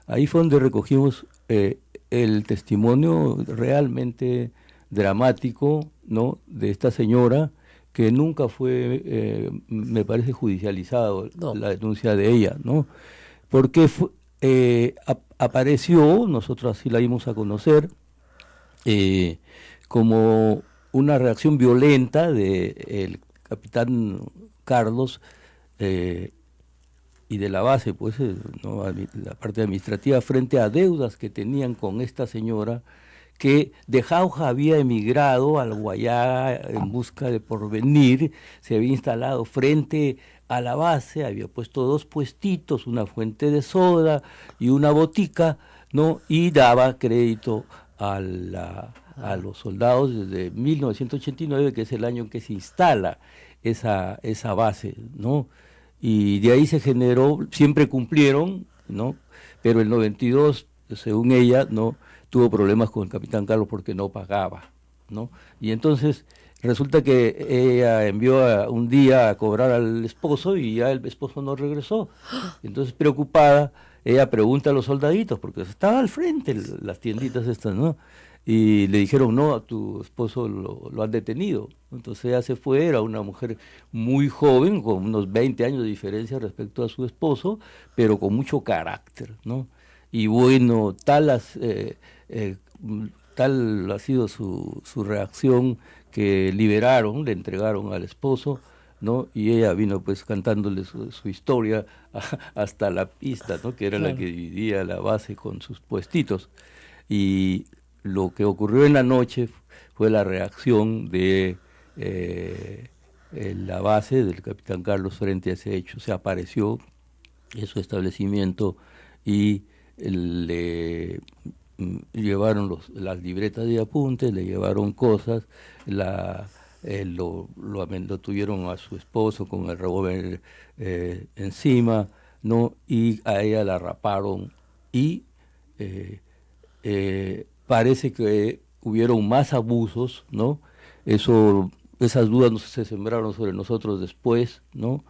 [SPEAKER 5] Ahí fue donde recogimos el testimonio realmente dramático, ¿no?, de esta señora, que nunca fue, me parece, judicializado la denuncia de ella, ¿no? Porque apareció, nosotros así la dimos a conocer, como una reacción violenta del capitán Carlos y de la base, pues, ¿no?, la parte administrativa, frente a deudas que tenían con esta señora, que de Jauja había emigrado al Guayá en busca de porvenir, se había instalado frente a la base, había puesto 2 puestitos, una fuente de soda y una botica, ¿no?, y daba crédito a los soldados desde 1989, que es el año en que se instala esa base, ¿no? Y de ahí se generó, siempre cumplieron, ¿no?, pero el 92, según ella, ¿no?, tuvo problemas con el capitán Carlos porque no pagaba, ¿no? Y entonces resulta que ella envió un día a cobrar al esposo y ya el esposo no regresó. Entonces, preocupada, ella pregunta a los soldaditos, porque estaba al frente las tienditas estas, ¿no? Y le dijeron, no, a tu esposo lo han detenido. Entonces ella se fue, era una mujer muy joven, con unos 20 años de diferencia respecto a su esposo, pero con mucho carácter, ¿no? Y bueno, tal ha sido su reacción, que le entregaron al esposo, ¿no? Y ella vino pues cantándole su historia hasta la pista, ¿no?, que era la que dividía la base con sus puestitos. Y lo que ocurrió en la noche fue la reacción de la base del capitán Carlos frente a ese hecho. Se apareció en su establecimiento y le llevaron las libretas de apuntes, le llevaron cosas, lo tuvieron a su esposo con el revólver encima, ¿no? Y a ella la raparon y parece que hubieron más abusos, ¿no? Esas dudas se sembraron sobre nosotros después, ¿no?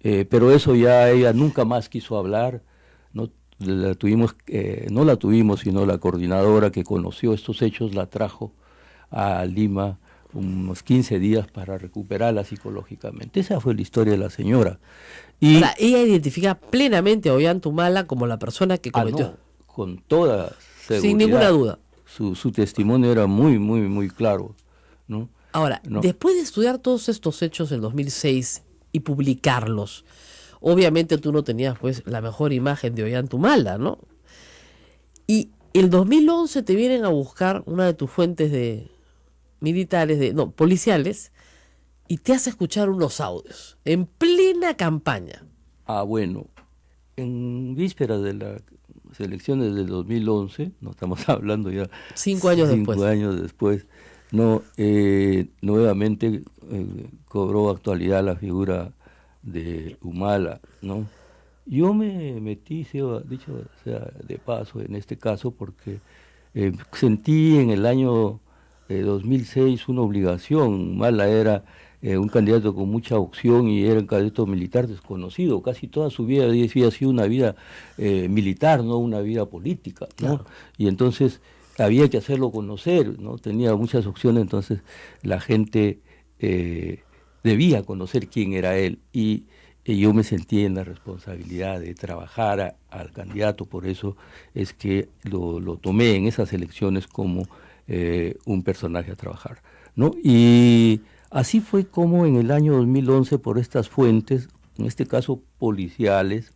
[SPEAKER 5] Pero eso ya ella nunca más quiso hablar, ¿no? No la tuvimos, sino la coordinadora que conoció estos hechos la trajo a Lima unos 15 días para recuperarla psicológicamente. Esa fue la historia de la señora. Y
[SPEAKER 2] ahora, ella identifica plenamente a Ollantumala como la persona que cometió.
[SPEAKER 5] No, con toda seguridad.
[SPEAKER 2] Sin ninguna duda.
[SPEAKER 5] Su testimonio era muy, muy, muy claro, ¿no?
[SPEAKER 2] Ahora, después de estudiar todos estos hechos en 2006 y publicarlos, obviamente tú no tenías pues la mejor imagen de Ollantumala, ¿no? Y el 2011 te vienen a buscar una de tus fuentes policiales, y te hace escuchar unos audios en plena campaña.
[SPEAKER 5] Bueno, en vísperas de las elecciones del 2011, no estamos hablando ya
[SPEAKER 2] 5 años después.
[SPEAKER 5] 5 años después, no, nuevamente cobró actualidad la figura de Humala, ¿no? Yo me metí, dicho sea de paso, en este caso porque sentí en el año 2006 una obligación. Humala era un candidato con mucha opción y era un candidato militar desconocido. Casi toda su vida había sido una vida militar, no una vida política, ¿no? Claro. Y entonces había que hacerlo conocer, ¿no? Tenía muchas opciones, entonces la gente debía conocer quién era él, y yo me sentí en la responsabilidad de trabajar al candidato. Por eso es que lo tomé en esas elecciones como un personaje a trabajar, ¿no? Y así fue como en el año 2011, por estas fuentes, en este caso policiales,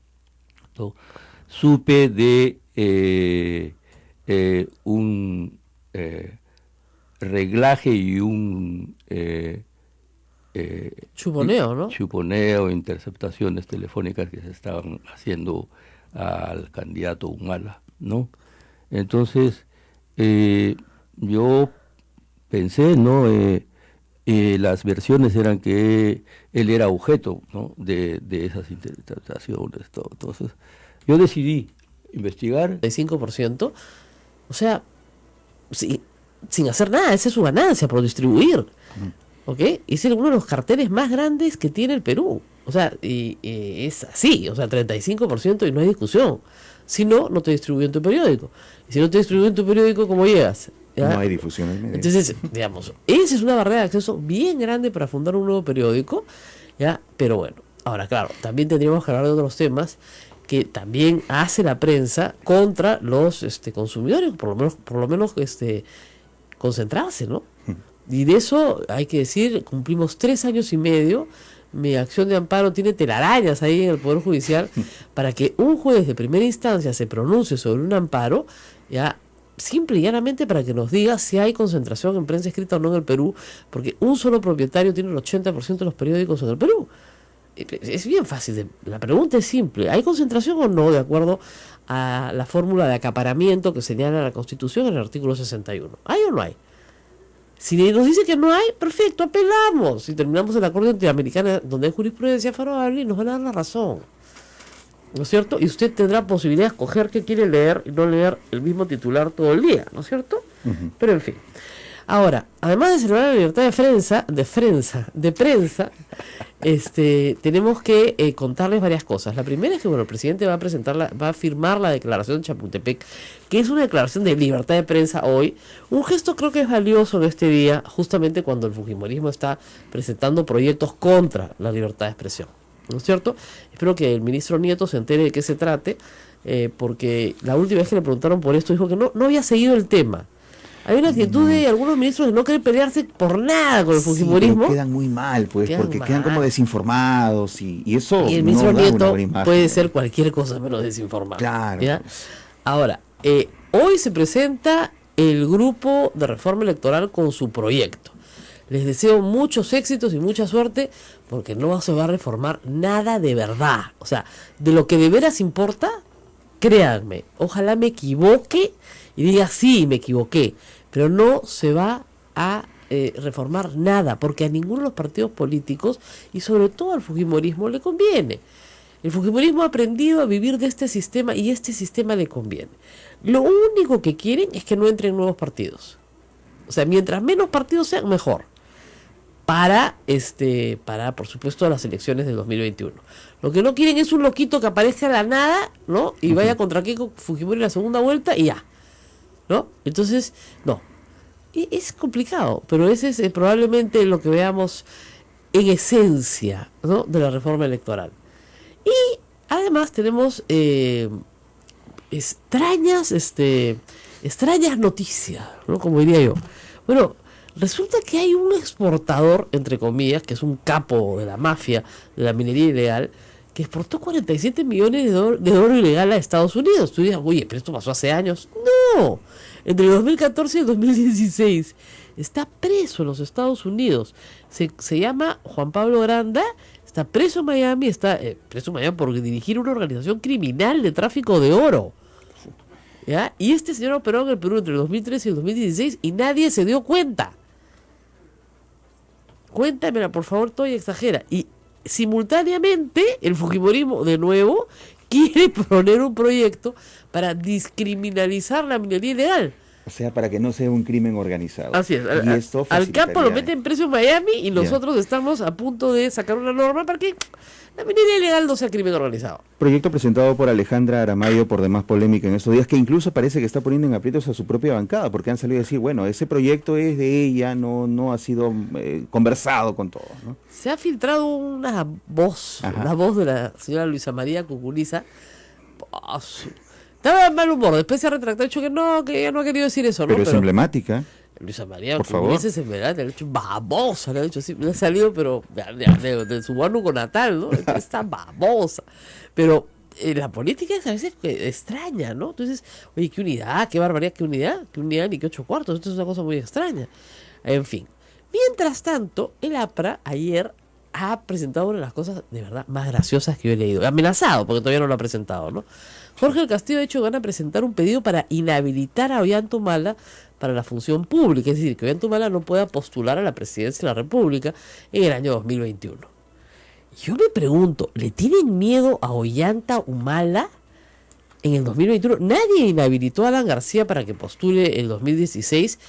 [SPEAKER 5] ¿no?, supe de un reglaje y un
[SPEAKER 2] chuponeo, ¿no?
[SPEAKER 5] Chuponeo, interceptaciones telefónicas que se estaban haciendo al candidato Humala, ¿no? Entonces, yo pensé, ¿no? Las versiones eran que él era objeto, ¿no? de esas interpretaciones, todo. Entonces, yo decidí investigar.
[SPEAKER 2] 5%, o sea, sin hacer nada, esa es su ganancia por distribuir, ¿ok? Es uno de los carteles más grandes que tiene el Perú, o sea, y es así, o sea, 35% y no hay discusión. Si no, no te distribuyen tu periódico. Y si no te distribuyen tu periódico, ¿cómo llegas? ¿Ya?
[SPEAKER 3] No hay difusión en medio.
[SPEAKER 2] Entonces, digamos, esa es una barrera de acceso bien grande para fundar un nuevo periódico, ¿ya? Pero bueno, ahora claro, también tendríamos que hablar de otros temas que también hace la prensa contra los consumidores, por lo menos concentrarse, ¿no? Y de eso hay que decir, cumplimos 3 años y medio. Mi acción de amparo tiene telarañas ahí en el Poder Judicial para que un juez de primera instancia se pronuncie sobre un amparo, ya simple y llanamente para que nos diga si hay concentración en prensa escrita o no en el Perú, porque un solo propietario tiene el 80% de los periódicos en el Perú. Es bien fácil, la pregunta es simple: ¿hay concentración o no de acuerdo a la fórmula de acaparamiento que señala la Constitución en el artículo 61? ¿Hay o no hay? Si nos dice que no hay, perfecto, apelamos y terminamos en la Corte Interamericana donde hay jurisprudencia favorable y nos van a dar la razón, ¿no es cierto? Y usted tendrá posibilidad de escoger qué quiere leer y no leer el mismo titular todo el día, ¿no es cierto? Pero en fin. Ahora, además de celebrar la libertad de prensa, tenemos que contarles varias cosas. La primera es que, bueno, el presidente va a firmar la declaración de Chapultepec, que es una declaración de libertad de prensa hoy. Un gesto creo que es valioso en este día, justamente cuando el fujimorismo está presentando proyectos contra la libertad de expresión, ¿no es cierto? Espero que el ministro Nieto se entere de qué se trate, porque la última vez que le preguntaron por esto dijo que no había seguido el tema. Hay una actitud de algunos ministros de no querer pelearse por nada con el fujimorismo.
[SPEAKER 3] Quedan muy mal, pues, porque quedan como desinformados y eso.
[SPEAKER 2] Y el ministro Nieto puede ser cualquier cosa menos desinformado.
[SPEAKER 3] Claro.
[SPEAKER 2] ¿Ya? Ahora, hoy se presenta el grupo de reforma electoral con su proyecto. Les deseo muchos éxitos y mucha suerte, porque no se va a reformar nada de verdad. O sea, de lo que de veras importa, créanme, ojalá me equivoque y diga sí, me equivoqué, pero no se va a reformar nada, porque a ninguno de los partidos políticos y sobre todo al fujimorismo le conviene. El fujimorismo ha aprendido a vivir de este sistema y este sistema le conviene. Lo único que quieren es que no entren nuevos partidos. O sea, mientras menos partidos sean, mejor. Para por supuesto, las elecciones del 2021. Lo que no quieren es un loquito que aparezca a la nada, ¿no? Y vaya contra Keiko Fujimori en la segunda vuelta y ya, ¿no? Entonces, no. Es complicado, pero ese es probablemente lo que veamos en esencia, ¿no?, de la reforma electoral. Y además tenemos extrañas noticias, ¿no?, como diría yo. Bueno, resulta que hay un exportador, entre comillas, que es un capo de la mafia de la minería ilegal, que exportó 47 millones de oro ilegal a Estados Unidos. Tú dices, oye, pero esto pasó hace años. No, entre el 2014 y el 2016. Está preso en los Estados Unidos. Se llama Juan Pablo Granda. Está preso en Miami. Está preso en Miami por dirigir una organización criminal de tráfico de oro, ¿ya? Y este señor operó en el Perú entre el 2013 y el 2016 y nadie se dio cuenta. Cuéntamela, por favor, todo y exagera. Y simultáneamente el fujimorismo, de nuevo, quiere poner un proyecto para descriminalizar la minería ilegal.
[SPEAKER 3] O sea, para que no sea un crimen organizado.
[SPEAKER 2] Así es. Al capo lo meten preso en Miami y nosotros estamos a punto de sacar una norma para que la minería ilegal no sea crimen organizado.
[SPEAKER 3] Proyecto presentado por Alejandra Aramayo, por demás polémica en estos días, que incluso parece que está poniendo en aprietos a su propia bancada, porque han salido a decir, bueno, ese proyecto es de ella, no ha sido conversado con todos, ¿no?
[SPEAKER 2] Se ha filtrado una voz de la señora Luisa María Cuculiza. Estaba en mal humor, después se ha retractado, dicho que ella no ha querido decir eso, ¿no?
[SPEAKER 3] Pero es emblemática.
[SPEAKER 2] Luisa María
[SPEAKER 3] Cuculiza
[SPEAKER 2] es emblemática, le ha dicho babosa, le ha dicho así, le ha salido, pero de su guanuco natal, ¿no? Está babosa. Pero la política es a veces extraña, ¿no? Entonces, oye, qué unidad, qué barbaridad, qué unidad ni qué 8 cuartos, esto es una cosa muy extraña. En fin. Mientras tanto, el APRA ayer ha presentado una de las cosas de verdad más graciosas que yo he leído. Amenazado, porque todavía no lo ha presentado, ¿no? Jorge del Castillo ha dicho que van a presentar un pedido para inhabilitar a Ollanta para la función pública, es decir, que Ollanta no pueda postular a la presidencia de la República en el año 2021. Yo me pregunto, ¿le tienen miedo a Ollanta en el 2021? Nadie inhabilitó a Alan García para que postule el 2016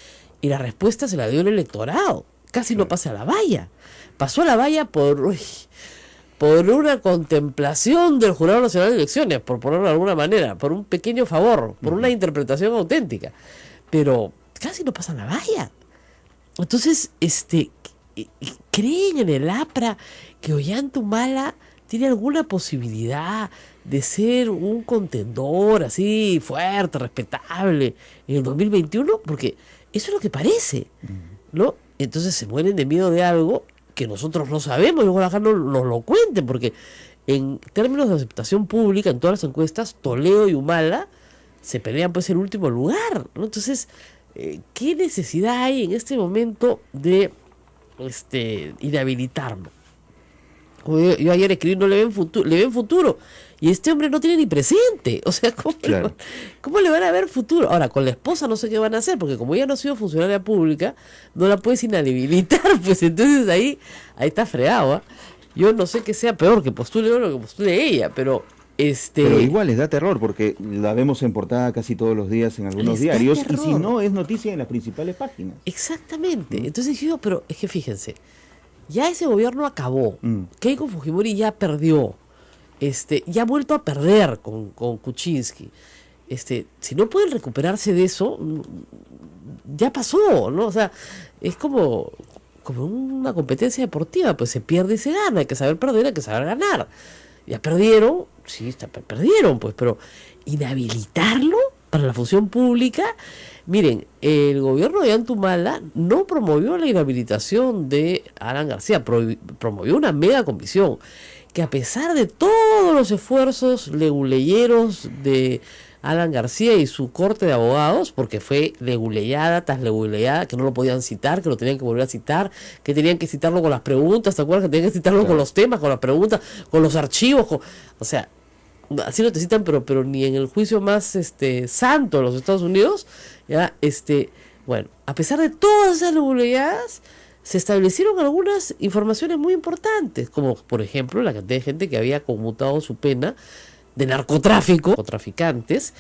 [SPEAKER 2] y la respuesta se la dio el electorado. Casi no pasa a la valla. Pasó a la valla por una contemplación del Jurado Nacional de Elecciones, por ponerlo de alguna manera, por un pequeño favor, por una interpretación auténtica. Pero casi no pasa a la valla. Entonces, ¿creen en el APRA que Ollanta tiene alguna posibilidad de ser un contendor así fuerte, respetable en el 2021? Porque eso es lo que parece, ¿no? Entonces se mueren de miedo de algo que nosotros no sabemos, y ojalá nos lo cuenten, porque en términos de aceptación pública, en todas las encuestas, Toledo y Humala se pelean pues el último lugar, ¿no? Entonces, ¿qué necesidad hay en este momento de inhabilitarlo? Yo ayer escribí, no le ven futuro, y este hombre no tiene ni presente, o sea, ¿cómo le van a ver futuro? Ahora, con la esposa no sé qué van a hacer, porque como ella no ha sido funcionaria pública, no la puedes inhabilitar, pues entonces ahí está fregado, ¿eh? Yo no sé qué sea peor, que postule uno o que postule ella, pero
[SPEAKER 3] Pero igual les da terror, porque la vemos en portada casi todos los días en algunos diarios, y si no, es noticia en las principales páginas.
[SPEAKER 2] Exactamente. Entonces yo, pero es que fíjense, ya ese gobierno acabó. Keiko Fujimori ya perdió. Ya ha vuelto a perder con Kuczynski. Si no pueden recuperarse de eso, ya pasó, ¿no? O sea, es como una competencia deportiva, pues se pierde y se gana, hay que saber perder, hay que saber ganar. Ya perdieron, sí, perdieron, pues, pero inhabilitarlo para la función pública. Miren, el gobierno de Ollanta no promovió la inhabilitación de Alan García, promovió una mega comisión que, a pesar de todos los esfuerzos leguleyeros de Alan García y su corte de abogados, porque fue leguleyada tras leguleyada, que no lo podían citar, que lo tenían que volver a citar, que tenían que citarlo con las preguntas, ¿te acuerdas? Que tenían que citarlo con los temas, con las preguntas, con los archivos, o sea, así no te citan, pero ni en el juicio más santo de los Estados Unidos, ya, bueno, a pesar de todas esas leguleyadas, se establecieron algunas informaciones muy importantes, como por ejemplo la cantidad de gente que había conmutado su pena de narcotráfico, traficantes.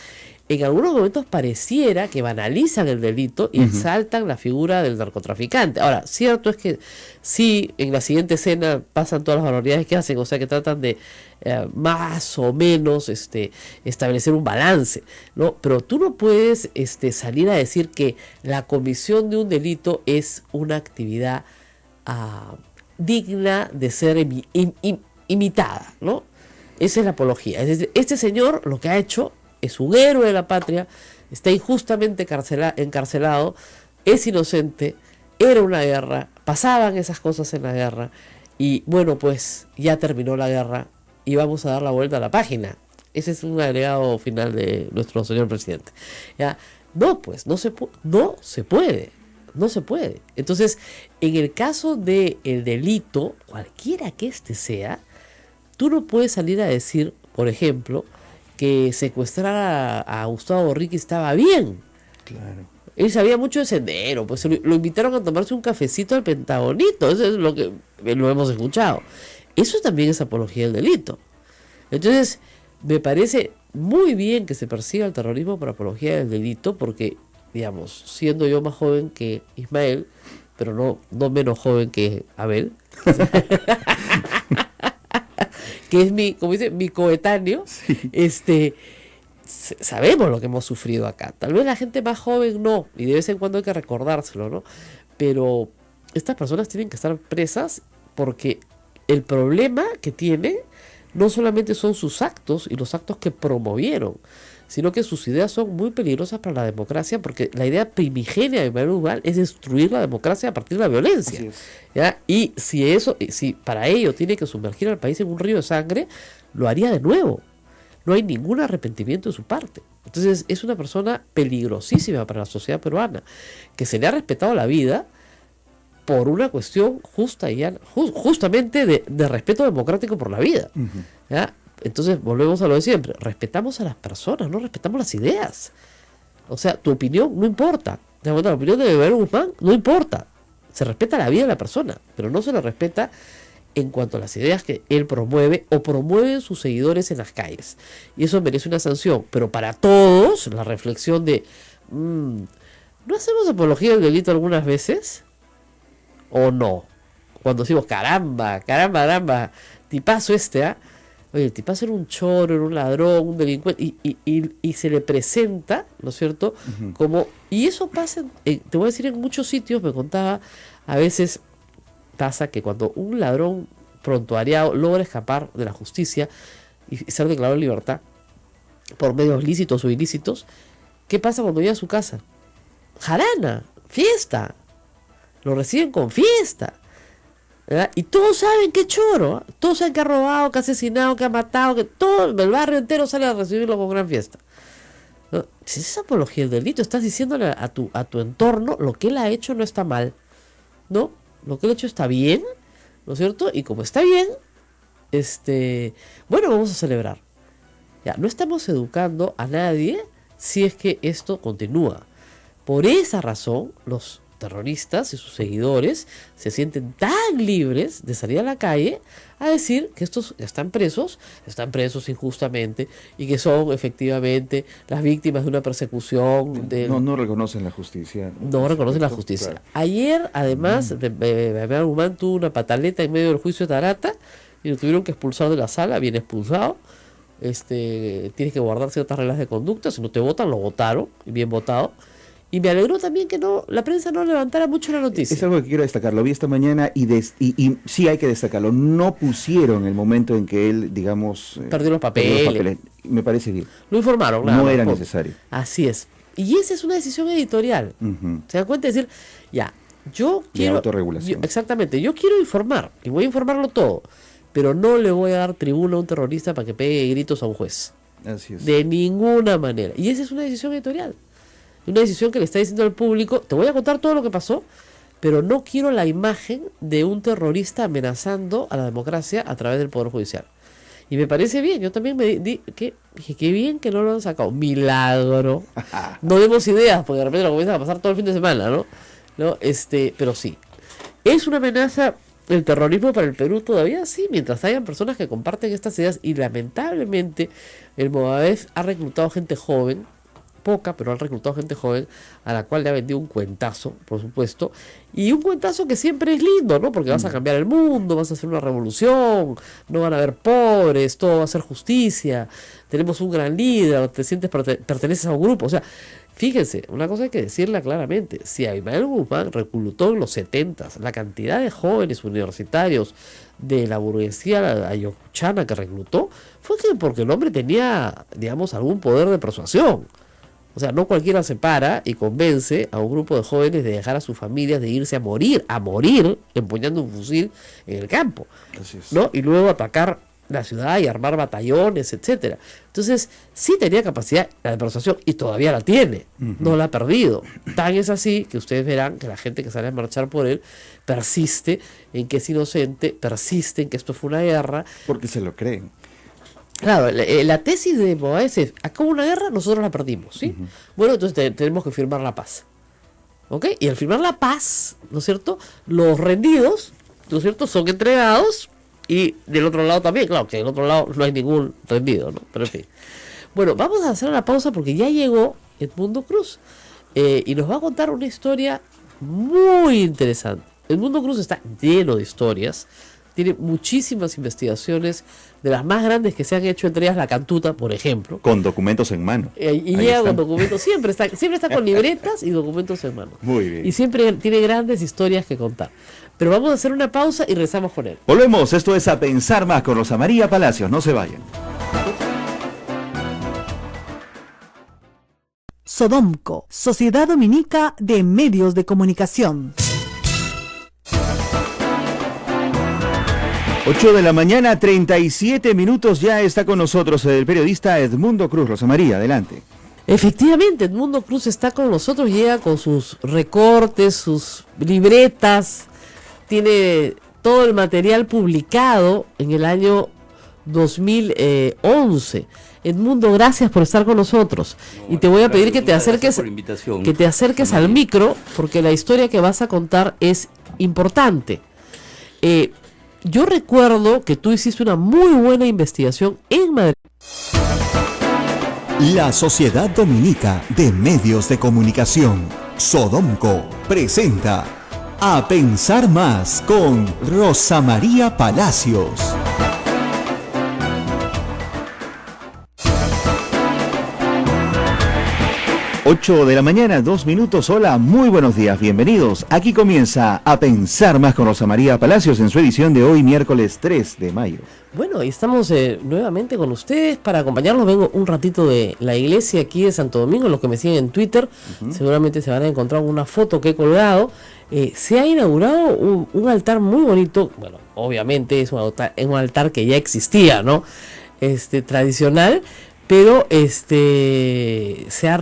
[SPEAKER 2] En algunos momentos pareciera que banalizan el delito y exaltan la figura del narcotraficante. Ahora, cierto es que sí, en la siguiente escena pasan todas las barbaridades que hacen, o sea que tratan de más o menos establecer un balance, ¿no? Pero tú no puedes salir a decir que la comisión de un delito es una actividad digna de ser imitada, ¿no? Esa es la apología. Es decir, este señor lo que ha hecho es un héroe de la patria, está injustamente encarcelado, es inocente, era una guerra, pasaban esas cosas en la guerra, y bueno, pues ya terminó la guerra y vamos a dar la vuelta a la página. Ese es un agregado final de nuestro señor presidente. ¿Ya? No, pues no se puede. Entonces, en el caso del delito, cualquiera que sea, tú no puedes salir a decir, por ejemplo, que secuestrar a Gustavo Borricchi estaba bien.
[SPEAKER 3] Claro.
[SPEAKER 2] Él sabía mucho de Sendero, pues lo invitaron a tomarse un cafecito al Pentagonito, eso es lo que lo hemos escuchado. Eso también es apología del delito. Entonces, me parece muy bien que se persiga el terrorismo por apología del delito, porque, digamos, siendo yo más joven que Ismael, pero no menos joven que Abel, que es como dice, mi coetáneo, sí. Sabemos lo que hemos sufrido acá. Tal vez la gente más joven no, y de vez en cuando hay que recordárselo, ¿no? Pero estas personas tienen que estar presas, porque el problema que tienen no solamente son sus actos y los actos que promovieron, sino que sus ideas son muy peligrosas para la democracia, porque la idea primigenia de Manuel Duval es destruir la democracia a partir de la violencia, ¿ya? Y si para ello tiene que sumergir al país en un río de sangre, lo haría de nuevo. No hay ningún arrepentimiento de su parte. Entonces es una persona peligrosísima para la sociedad peruana, que se le ha respetado la vida por una cuestión justa y justamente de respeto democrático por la vida. ¿Ya? Entonces, volvemos a lo de siempre. Respetamos a las personas, no respetamos las ideas. O sea, tu opinión no importa. La opinión de Bebé Guzmán no importa. Se respeta la vida de la persona, pero no se le respeta en cuanto a las ideas que él promueve o promueven sus seguidores en las calles. Y eso merece una sanción. Pero para todos, la reflexión de ¿no hacemos apología del delito algunas veces? ¿O no? Cuando decimos, caramba, tipazo oye, el tipazo era un choro, era un ladrón, un delincuente, y se le presenta, ¿no es cierto? Como, y eso pasa, te voy a decir, en muchos sitios, me contaba, a veces pasa que cuando un ladrón prontuariado logra escapar de la justicia y ser declarado en libertad por medios lícitos o ilícitos, ¿qué pasa cuando llega a su casa? Jarana, fiesta, lo reciben con fiesta, ¿verdad? Y todos saben que es choro, ¿eh? Todos saben que ha robado, que ha asesinado, que ha matado, que todo el barrio entero sale a recibirlo con gran fiesta, ¿no? Si es apología del delito, estás diciéndole a tu entorno lo que él ha hecho no está mal, ¿no? Lo que él ha hecho está bien, ¿no es cierto? Y como está bien, bueno, vamos a celebrar. Ya, no estamos educando a nadie si es que esto continúa. Por esa razón, los terroristas y sus seguidores se sienten tan libres de salir a la calle a decir que estos están presos injustamente y que son efectivamente las víctimas de una persecución.
[SPEAKER 3] No reconocen la justicia.
[SPEAKER 2] No reconocen la justicia. Claro. Ayer, además, Bebé Guzmán tuvo una pataleta en medio del juicio de Tarata y lo tuvieron que expulsar de la sala, bien expulsado. Tienes que guardar ciertas reglas de conducta, si no te votan, lo votaron, y bien votado. Y me alegró también que la prensa no levantara mucho la noticia.
[SPEAKER 3] Es algo que quiero destacar, lo vi esta mañana y sí hay que destacarlo. No pusieron el momento en que él, digamos...
[SPEAKER 2] perdió los papeles.
[SPEAKER 3] Me parece bien.
[SPEAKER 2] Lo informaron.
[SPEAKER 3] No era necesario.
[SPEAKER 2] Así es. Y esa es una decisión editorial. ¿Se dan cuenta? Es decir, ya, yo quiero...
[SPEAKER 3] autorregulación.
[SPEAKER 2] Exactamente, yo quiero informar, y voy a informarlo todo, pero no le voy a dar tribuna a un terrorista para que pegue gritos a un juez.
[SPEAKER 3] Así es.
[SPEAKER 2] De ninguna manera. Y esa es una decisión editorial. Una decisión que le está diciendo al público, te voy a contar todo lo que pasó, pero no quiero la imagen de un terrorista amenazando a la democracia a través del Poder Judicial. Y me parece bien, yo también me dije, qué bien que no lo han sacado. Milagro. No demos ideas, porque de repente lo comienzan a pasar todo el fin de semana, ¿no? Pero sí. ¿Es una amenaza el terrorismo para el Perú todavía? Sí, mientras hayan personas que comparten estas ideas, y lamentablemente el Movadef ha reclutado gente joven, poca, pero han reclutado gente joven a la cual le ha vendido un cuentazo, por supuesto, y un cuentazo que siempre es lindo, ¿no? Porque vas a cambiar el mundo, vas a hacer una revolución, no van a haber pobres, todo va a ser justicia, tenemos un gran líder, te sientes perteneces a un grupo. O sea, fíjense, una cosa hay que decirla claramente: si Abimael Guzmán reclutó en los 70s la cantidad de jóvenes universitarios de la burguesía ayacuchana que reclutó, fue porque el hombre tenía, digamos, algún poder de persuasión. O sea, no cualquiera se para y convence a un grupo de jóvenes de dejar a sus familias, de irse a morir empuñando un fusil en el campo, ¿no? Y luego atacar la ciudad y armar batallones, etcétera. Entonces, sí tenía capacidad de persuasión y todavía la tiene, no la ha perdido. Tan es así que ustedes verán que la gente que sale a marchar por él persiste en que es inocente, persiste en que esto fue una guerra.
[SPEAKER 3] Porque se lo creen.
[SPEAKER 2] Claro, la tesis de Moaes es: acá hubo una guerra, nosotros la perdimos, ¿sí? Bueno, entonces tenemos que firmar la paz, ¿ok? Y al firmar la paz, ¿no es cierto?, los rendidos, ¿no es cierto?, son entregados, y del otro lado también, claro, que del otro lado no hay ningún rendido, ¿no? Pero en fin. Bueno, vamos a hacer una pausa porque ya llegó Edmundo Cruz, y nos va a contar una historia muy interesante. Edmundo Cruz está lleno de historias, tiene muchísimas investigaciones, de las más grandes que se han hecho, entre ellas La Cantuta, por ejemplo.
[SPEAKER 3] Con documentos en mano.
[SPEAKER 2] Y llega con documentos, siempre está con libretas y documentos en mano.
[SPEAKER 3] Muy bien.
[SPEAKER 2] Y siempre tiene grandes historias que contar. Pero vamos a hacer una pausa y regresamos con él.
[SPEAKER 3] Volvemos, esto es A Pensar Más con Rosa María Palacios, no se vayan.
[SPEAKER 4] Sodomco, Sociedad Dominica de Medios de Comunicación.
[SPEAKER 3] 8 de la mañana, 37 minutos, ya está con nosotros el periodista Edmundo Cruz. Rosa María, adelante.
[SPEAKER 2] Efectivamente, Edmundo Cruz está con nosotros, llega con sus recortes, sus libretas, tiene todo el material publicado en el año 2011. Edmundo, gracias por estar con nosotros. Y te voy a pedir que te acerques al micro, porque la historia que vas a contar es importante. Yo recuerdo que tú hiciste una muy buena investigación en Madrid.
[SPEAKER 6] La Sociedad Dominica de Medios de Comunicación, Sodomco, presenta A Pensar Más con Rosa María Palacios.
[SPEAKER 1] 8 de la mañana, 2 minutos. Hola, muy buenos días, bienvenidos. Aquí comienza A Pensar Más con Rosa María Palacios en su edición de hoy, miércoles 3 de mayo.
[SPEAKER 2] Bueno, y estamos nuevamente con ustedes para acompañarlos. Vengo un ratito de la iglesia aquí de Santo Domingo. Los que me siguen en Twitter seguramente se van a encontrar una foto que he colgado. Se ha inaugurado un altar muy bonito. Bueno, obviamente es un altar que ya existía, ¿no? Tradicional, pero se ha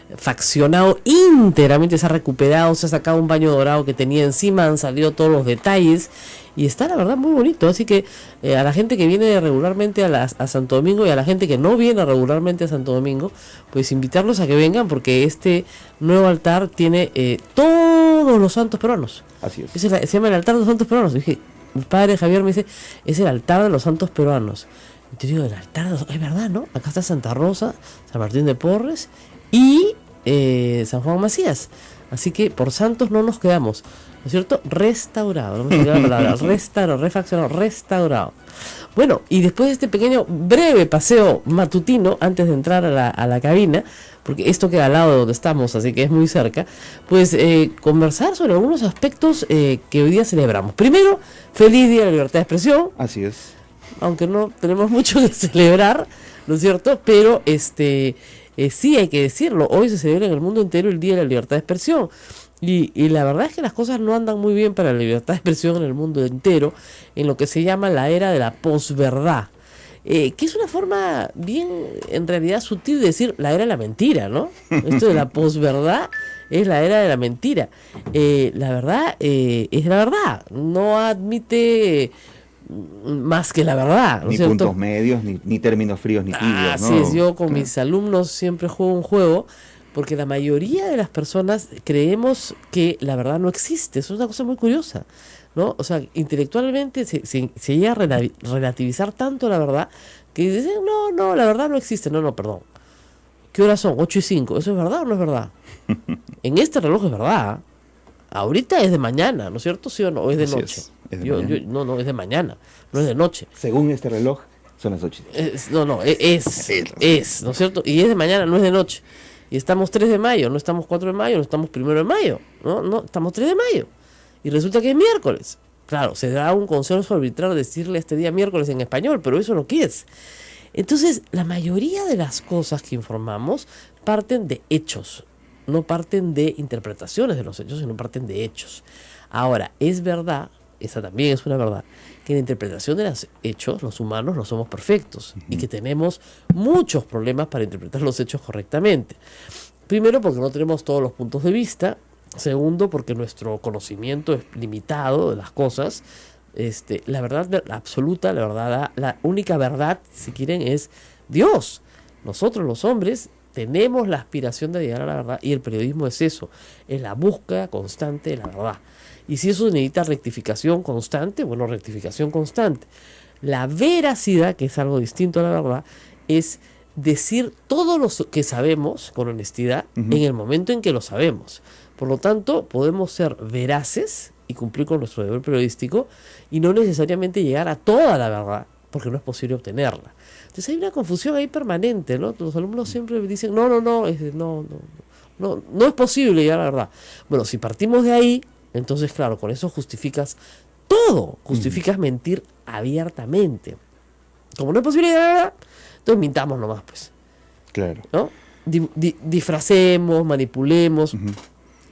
[SPEAKER 2] refaccionado íntegramente, se ha recuperado, se ha sacado un baño dorado que tenía encima, han salido todos los detalles y está la verdad muy bonito. Así que a la gente que viene regularmente a Santo Domingo y a la gente que no viene regularmente a Santo Domingo, pues invitarlos a que vengan, porque este nuevo altar tiene todos los santos peruanos.
[SPEAKER 1] Así es.
[SPEAKER 2] Se llama el altar de los santos peruanos. Dije, mi padre Javier me dice, es el altar de los santos peruanos. Y te digo, el altar de los... Es verdad, ¿no? Acá está Santa Rosa, San Martín de Porres y San Juan Macías. Así que por santos no nos quedamos, ¿no es cierto? Restaurado, no me olvidé la palabra, refaccionado, restaurado. Bueno, y después de este pequeño, breve paseo matutino, antes de entrar a la cabina, porque esto queda al lado de donde estamos, así que es muy cerca, pues conversar sobre algunos aspectos que hoy día celebramos. Primero, feliz Día de la Libertad de Expresión.
[SPEAKER 1] Así es.
[SPEAKER 2] Aunque no tenemos mucho que celebrar, ¿no es cierto? Pero sí hay que decirlo, hoy se celebra en el mundo entero el Día de la Libertad de Expresión. Y la verdad es que las cosas no andan muy bien para la libertad de expresión en el mundo entero, en lo que se llama la era de la posverdad. Que es una forma bien, en realidad, sutil de decir la era de la mentira, ¿no? Esto de la posverdad es la era de la mentira. La verdad es la verdad, no admite más que la verdad, ¿no
[SPEAKER 1] ni
[SPEAKER 2] es cierto?
[SPEAKER 1] Puntos medios, ni términos fríos, ni tibios, ¿no?
[SPEAKER 2] Así es, yo con mis alumnos siempre juego un juego, porque la mayoría de las personas creemos que la verdad no existe. Eso es una cosa muy curiosa, ¿no? O sea, intelectualmente se llega a relativizar tanto la verdad que dicen, no, la verdad no existe. No, perdón. ¿Qué horas son? 8:05. ¿Eso es verdad o no es verdad? En este reloj es verdad. Ahorita es de mañana, ¿no es cierto? ¿Sí o no? ¿O es de noche?
[SPEAKER 1] Es de mañana.
[SPEAKER 2] No, es de mañana, no es de noche.
[SPEAKER 1] Según este reloj, son las 8.
[SPEAKER 2] Es, ¿no es cierto? Y es de mañana, no es de noche. Y estamos 3 de mayo, no estamos 4 de mayo, no estamos 1 de mayo, no, estamos 3 de mayo. Y resulta que es miércoles. Claro, se da un consenso arbitral decirle este día miércoles en español, pero eso no es. Entonces, la mayoría de las cosas que informamos parten de hechos, no parten de interpretaciones de los hechos, sino parten de hechos. Ahora, es verdad, esa también es una verdad, que en la interpretación de los hechos, los humanos no somos perfectos y que tenemos muchos problemas para interpretar los hechos correctamente. Primero, porque no tenemos todos los puntos de vista. Segundo, porque nuestro conocimiento es limitado de las cosas. La verdad absoluta, la única verdad, si quieren, es Dios. Nosotros, los hombres, tenemos la aspiración de llegar a la verdad, y el periodismo es eso, es la búsqueda constante de la verdad. Y si eso necesita rectificación constante, bueno, rectificación constante. La veracidad, que es algo distinto a la verdad, es decir todo lo que sabemos con honestidad en el momento en que lo sabemos. Por lo tanto, podemos ser veraces y cumplir con nuestro deber periodístico y no necesariamente llegar a toda la verdad, porque no es posible obtenerla. Entonces hay una confusión ahí permanente, ¿no? Los alumnos siempre dicen, no es posible llegar a la verdad. Bueno, si partimos de ahí, entonces claro, con eso justificas todo, justificas mentir abiertamente. Como no es posible llegar a la verdad, entonces mintamos nomás, pues.
[SPEAKER 1] Claro.
[SPEAKER 2] ¿No? Disfracemos, manipulemos.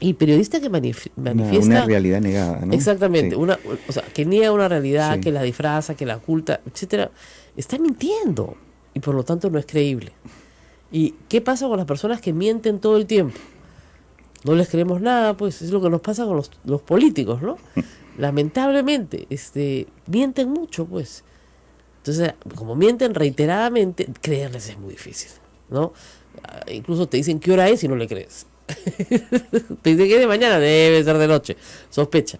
[SPEAKER 2] Y periodista que manifiesta...
[SPEAKER 1] Una realidad negada, ¿no?
[SPEAKER 2] Exactamente.
[SPEAKER 1] Sí.
[SPEAKER 2] O sea, que niega una realidad,
[SPEAKER 1] Sí.
[SPEAKER 2] que la disfraza, que la oculta, etcétera, está mintiendo. Y por lo tanto no es creíble. ¿Y qué pasa con las personas que mienten todo el tiempo? no les creemos nada, pues es lo que nos pasa con los políticos, ¿no? Lamentablemente, mienten mucho, pues. Entonces, como mienten reiteradamente, creerles es muy difícil, ¿no? Incluso te dicen qué hora es y no le crees. Te dicen que es de mañana, debe ser de noche, sospecha.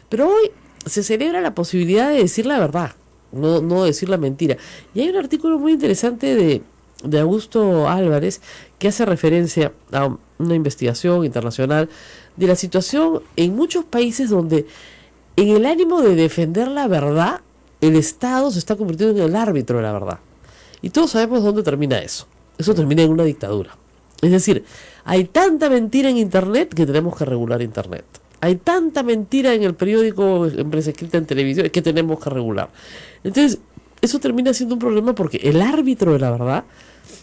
[SPEAKER 2] Pero hoy se celebra la posibilidad de decir la verdad, no decir la mentira. Y hay un artículo muy interesante de Augusto Álvarez que hace referencia a una investigación internacional de la situación en muchos países donde, en el ánimo de defender la verdad, el Estado se está convirtiendo en el árbitro de la verdad. Y todos sabemos dónde termina eso. Eso termina en una dictadura. Es decir, hay tanta mentira en Internet que tenemos que regular Internet. Hay tanta mentira en el periódico, en prensa escrita, en televisión, que tenemos que regular. Entonces, eso termina siendo un problema porque el árbitro de la verdad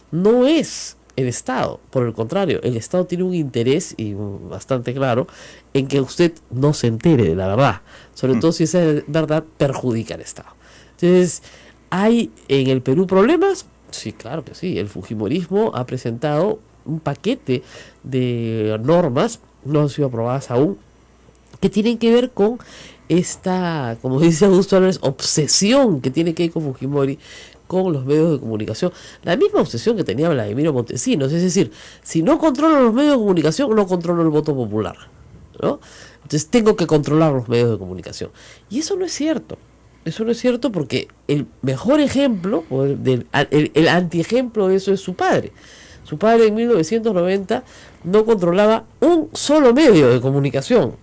[SPEAKER 2] no es el Estado. Por el contrario, el Estado tiene un interés, y bastante claro, en que usted no se entere de la verdad. Sobre todo si esa verdad perjudica al Estado. Entonces, ¿hay en el Perú problemas? Sí, claro que sí. El fujimorismo ha presentado un paquete de normas, no han sido aprobadas aún, que tienen que ver con esta, como dice Augusto Álvarez, obsesión que tiene que ver con Fujimori con los medios de comunicación. La misma obsesión que tenía Vladimiro Montesinos, es decir, si no controlo los medios de comunicación, no controlo el voto popular, ¿no? Entonces tengo que controlar los medios de comunicación. Y eso no es cierto. Eso no es cierto porque el mejor ejemplo, o el antiejemplo de eso es su padre. Su padre en 1990 no controlaba un solo medio de comunicación.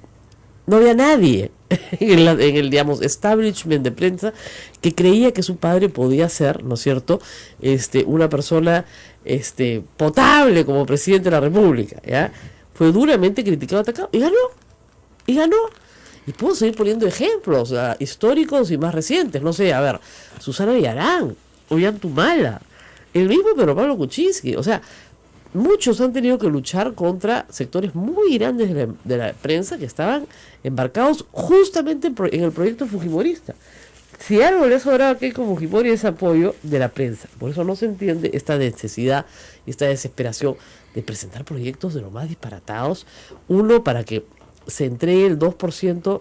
[SPEAKER 2] No había nadie en el, digamos, establishment de prensa que creía que su padre podía ser, ¿no es cierto?, una persona potable como presidente de la República, ¿ya? Fue duramente criticado, atacado, y ganó. Y puedo seguir poniendo ejemplos históricos y más recientes. No sé, a ver, Susana Villarán, Ollantumala, el mismo Pedro Pablo Kuczynski. O sea, muchos han tenido que luchar contra sectores muy grandes de la prensa que estaban embarcados justamente en el proyecto fujimorista. Si algo le sobraba a Keiko Fujimori es apoyo de la prensa. Por eso no se entiende esta necesidad y esta desesperación de presentar proyectos de lo más disparatados. Uno, para que se entregue el 2%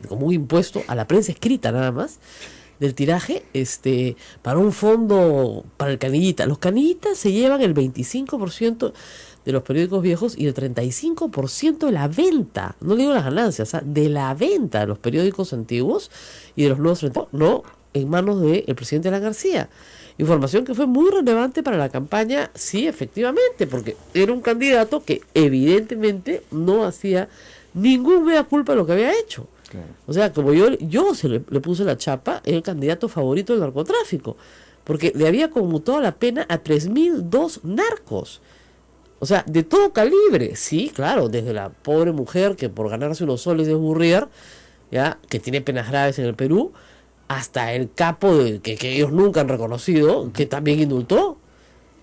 [SPEAKER 2] como un impuesto a la prensa escrita nada más, del tiraje, para un fondo para el canillita. Los canillitas se llevan el 25% de los periódicos viejos y el 35% de la venta, no digo las ganancias, de la venta de los periódicos antiguos y de los nuevos, no en manos del presidente Alan García. Información que fue muy relevante para la campaña, sí, efectivamente, porque era un candidato que evidentemente no hacía ningún mea culpa de lo que había hecho. Claro. O sea, como yo le puse la chapa, era el candidato favorito del narcotráfico, porque le había conmutado la pena a 3.002 narcos. O sea, de todo calibre, sí, claro, desde la pobre mujer que por ganarse unos soles de Burrier, ya, que tiene penas graves en el Perú, hasta el capo que ellos nunca han reconocido, que también indultó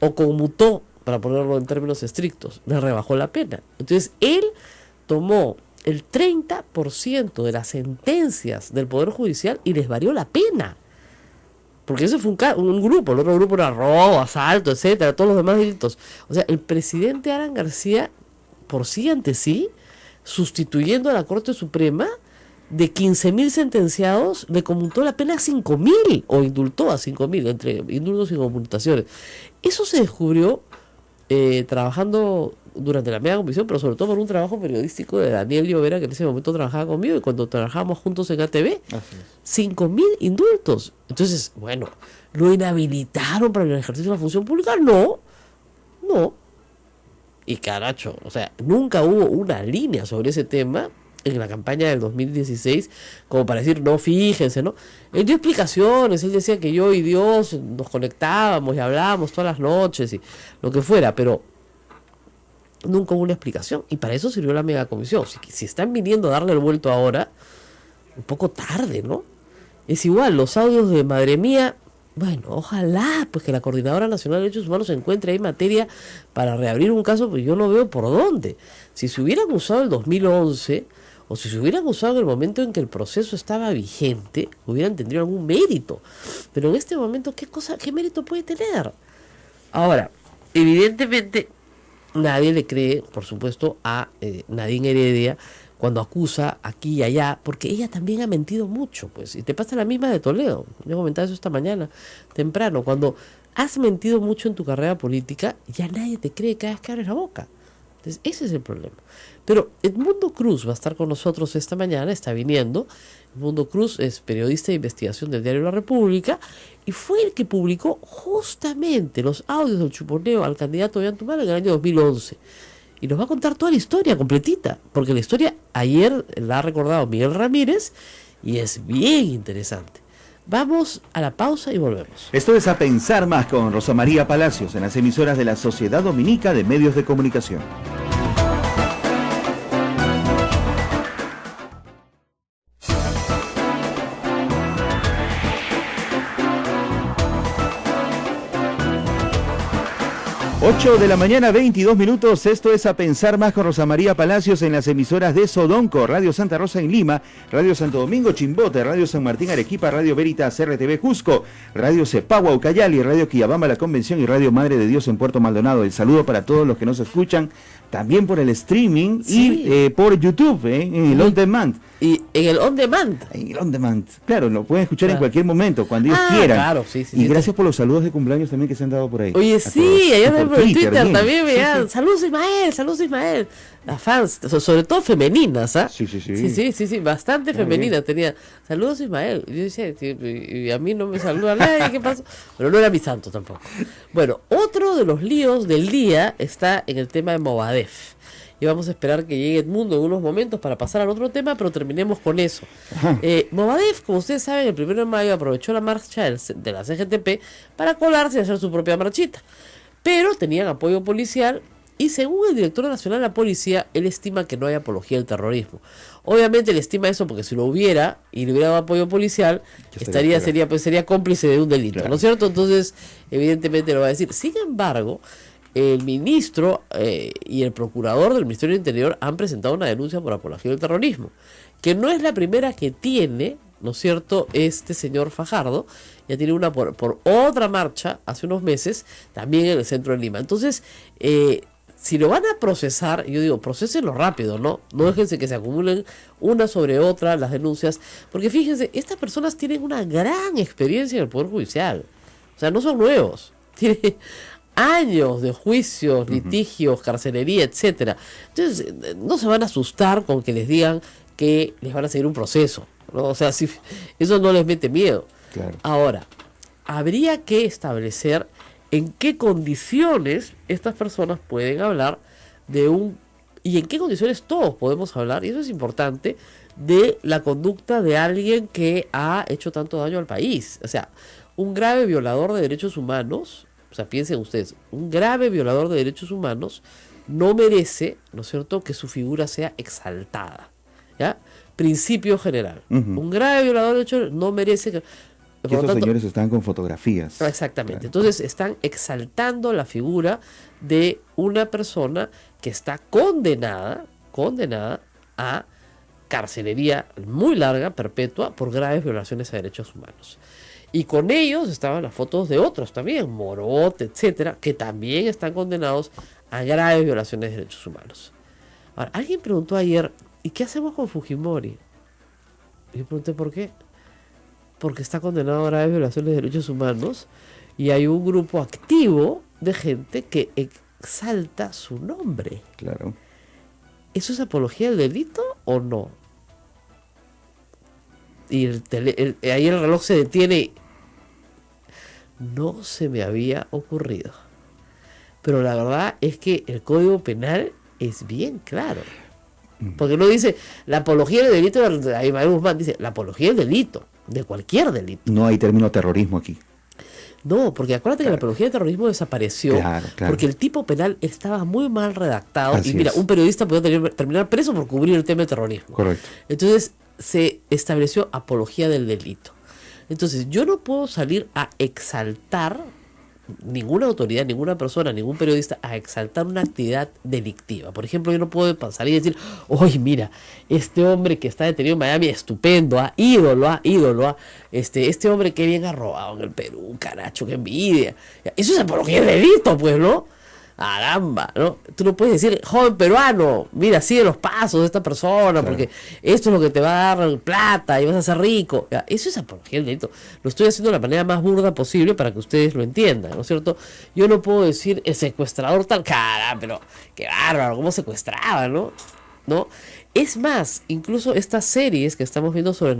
[SPEAKER 2] o conmutó, para ponerlo en términos estrictos, le rebajó la pena. Entonces él tomó el 30% de las sentencias del Poder Judicial y les varió la pena. Porque ese fue un grupo, el otro grupo era robo, asalto, etcétera, todos los demás delitos. O sea, el presidente Alan García, por sí ante sí, sustituyendo a la Corte Suprema, de 15.000 sentenciados, le conmutó la pena a 5.000, o indultó a 5.000, entre indultos y conmutaciones. Eso se descubrió trabajando durante la media comisión, pero sobre todo por un trabajo periodístico de Daniel Llovera, que en ese momento trabajaba conmigo, y cuando trabajábamos juntos en ATV, 5.000 indultos. Entonces, bueno, ¿lo inhabilitaron para el ejercicio de la función pública? No. Y caracho, o sea, nunca hubo una línea sobre ese tema en la campaña del 2016, como para decir, no, fíjense, ¿no? Él dio explicaciones, él decía que yo y Dios nos conectábamos y hablábamos todas las noches y lo que fuera, pero nunca hubo una explicación, y para eso sirvió la megacomisión. Si están viniendo a darle el vuelto ahora, un poco tarde, ¿no? Es igual, los audios de Madre Mía, bueno, ojalá pues que la Coordinadora Nacional de Derechos Humanos encuentre ahí materia para reabrir un caso, pues yo no veo por dónde. Si se hubieran usado el 2011, o si se hubieran usado en el momento en que el proceso estaba vigente, hubieran tenido algún mérito. Pero en este momento, ¿qué mérito puede tener? Ahora, evidentemente, nadie le cree, por supuesto, a Nadine Heredia cuando acusa aquí y allá, porque ella también ha mentido mucho, pues, y te pasa la misma de Toledo. Yo comentaba eso esta mañana, temprano, cuando has mentido mucho en tu carrera política, ya nadie te cree cada vez que abres la boca. Entonces, ese es el problema. Pero Edmundo Cruz va a estar con nosotros esta mañana, está viniendo. Edmundo Cruz es periodista de investigación del diario La República y fue el que publicó justamente los audios del chuponeo al candidato Ollanta en el año 2011. Y nos va a contar toda la historia completita, porque la historia ayer la ha recordado Miguel Ramírez y es bien interesante. Vamos a la pausa y volvemos.
[SPEAKER 1] Esto es A Pensar Más con Rosa María Palacios en las emisoras de la Sociedad Dominica de Medios de Comunicación. Ocho de la mañana, 22 minutos. Esto es A Pensar Más con Rosa María Palacios en las emisoras de Sodonco, Radio Santa Rosa en Lima, Radio Santo Domingo Chimbote, Radio San Martín Arequipa, Radio Veritas RTV Cusco, Radio Cepagua Ucayali, Radio Quillabamba La Convención y Radio Madre de Dios en Puerto Maldonado. El saludo para todos los que nos escuchan también por el streaming y por YouTube, en el On Demand.
[SPEAKER 2] Y en el On Demand.
[SPEAKER 1] En el On Demand. Claro, lo pueden escuchar en cualquier momento, cuando ellos quieran.
[SPEAKER 2] Claro, sí.
[SPEAKER 1] Y gracias por los saludos de cumpleaños también que se han dado por ahí.
[SPEAKER 2] Oye, sí, allá por Twitter
[SPEAKER 1] bien.
[SPEAKER 2] también me dan. Saludos Ismael. Las fans, sobre todo femeninas, ¿ah? Sí, bastante femeninas tenía. Saludos Ismael. Y yo decía, y a mí no me saluda nadie, ¿qué pasó? Pero no era mi santo tampoco. Bueno, otro de los líos del día está en el tema de Movadef. Y vamos a esperar que llegue Edmundo en unos momentos para pasar al otro tema, pero terminemos con eso. Movadef, como ustedes saben, el 1 de mayo aprovechó la marcha de la CGTP para colarse y hacer su propia marchita. Pero tenían apoyo policial y según el director nacional de la policía, él estima que no hay apología del terrorismo. Obviamente él estima eso porque si lo hubiera y le hubiera dado apoyo policial, sería cómplice de un delito, claro. ¿No es cierto? Entonces, evidentemente lo va a decir. Sin embargo, el ministro y el procurador del Ministerio del Interior han presentado una denuncia por apología del terrorismo, que no es la primera que tiene, ¿no es cierto?, este señor Fajardo. Ya tiene una por otra marcha hace unos meses, también en el centro de Lima. Entonces, si lo van a procesar, yo digo, procesenlo rápido, ¿no? No déjense que se acumulen una sobre otra las denuncias, porque fíjense, estas personas tienen una gran experiencia en el Poder Judicial. O sea, no son nuevos. Tienen años de juicios, litigios, carcelería, etcétera. Entonces, no se van a asustar con que les digan que les van a seguir un proceso, ¿no? O sea, si, eso no les mete miedo.
[SPEAKER 1] Claro.
[SPEAKER 2] Ahora, habría que establecer en qué condiciones estas personas pueden hablar y en qué condiciones todos podemos hablar, y eso es importante, de la conducta de alguien que ha hecho tanto daño al país. O sea, un grave violador de derechos humanos, o sea, piensen ustedes, un grave violador de derechos humanos no merece, ¿no es cierto?, que su figura sea exaltada, ¿ya? Principio general. Un grave violador de derechos humanos no merece que...
[SPEAKER 1] Y estos señores están con fotografías.
[SPEAKER 2] Exactamente.
[SPEAKER 1] Claro.
[SPEAKER 2] Entonces están exaltando la figura de una persona que está condenada a carcelería muy larga, perpetua, por graves violaciones a derechos humanos. Y con ellos estaban las fotos de otros también, Morot, etcétera, que también están condenados a graves violaciones de derechos humanos. Ahora, alguien preguntó ayer, ¿y qué hacemos con Fujimori? Y yo pregunté, ¿por qué? Porque está condenado a graves violaciones de derechos humanos y hay un grupo activo de gente que exalta su nombre.
[SPEAKER 1] Claro.
[SPEAKER 2] ¿Eso es apología del delito o no? Y ahí el reloj se detiene. No se me había ocurrido. Pero la verdad es que el Código Penal es bien claro. Porque no dice la apología del delito, ahí Guzmán dice la apología del delito. De cualquier delito.
[SPEAKER 1] No hay término terrorismo aquí.
[SPEAKER 2] No, porque acuérdate que la apología del terrorismo desapareció porque el tipo penal estaba muy mal redactado.
[SPEAKER 1] Así
[SPEAKER 2] y mira,
[SPEAKER 1] es.
[SPEAKER 2] un periodista podía terminar preso por cubrir el tema del terrorismo.
[SPEAKER 1] Correcto.
[SPEAKER 2] Entonces se estableció apología del delito. Entonces yo no puedo salir a exaltar, ninguna autoridad, ninguna persona, ningún periodista, a exaltar una actividad delictiva. Por ejemplo, yo no puedo salir y decir, oye, mira, este hombre que está detenido en Miami, estupendo, ídolo, este hombre que bien ha robado en el Perú, caracho, qué envidia. Eso es apología del delito, pues, ¿no? Caramba, ¿no? Tú no puedes decir, joven peruano, mira, sigue los pasos de esta persona, claro, porque esto es lo que te va a dar plata y vas a ser rico. Ya, eso es apología del delito. Lo estoy haciendo de la manera más burda posible para que ustedes lo entiendan, ¿no es cierto? Yo no puedo decir el secuestrador tal cara, pero qué bárbaro, cómo secuestraba, ¿no? Es más, incluso estas series que estamos viendo sobre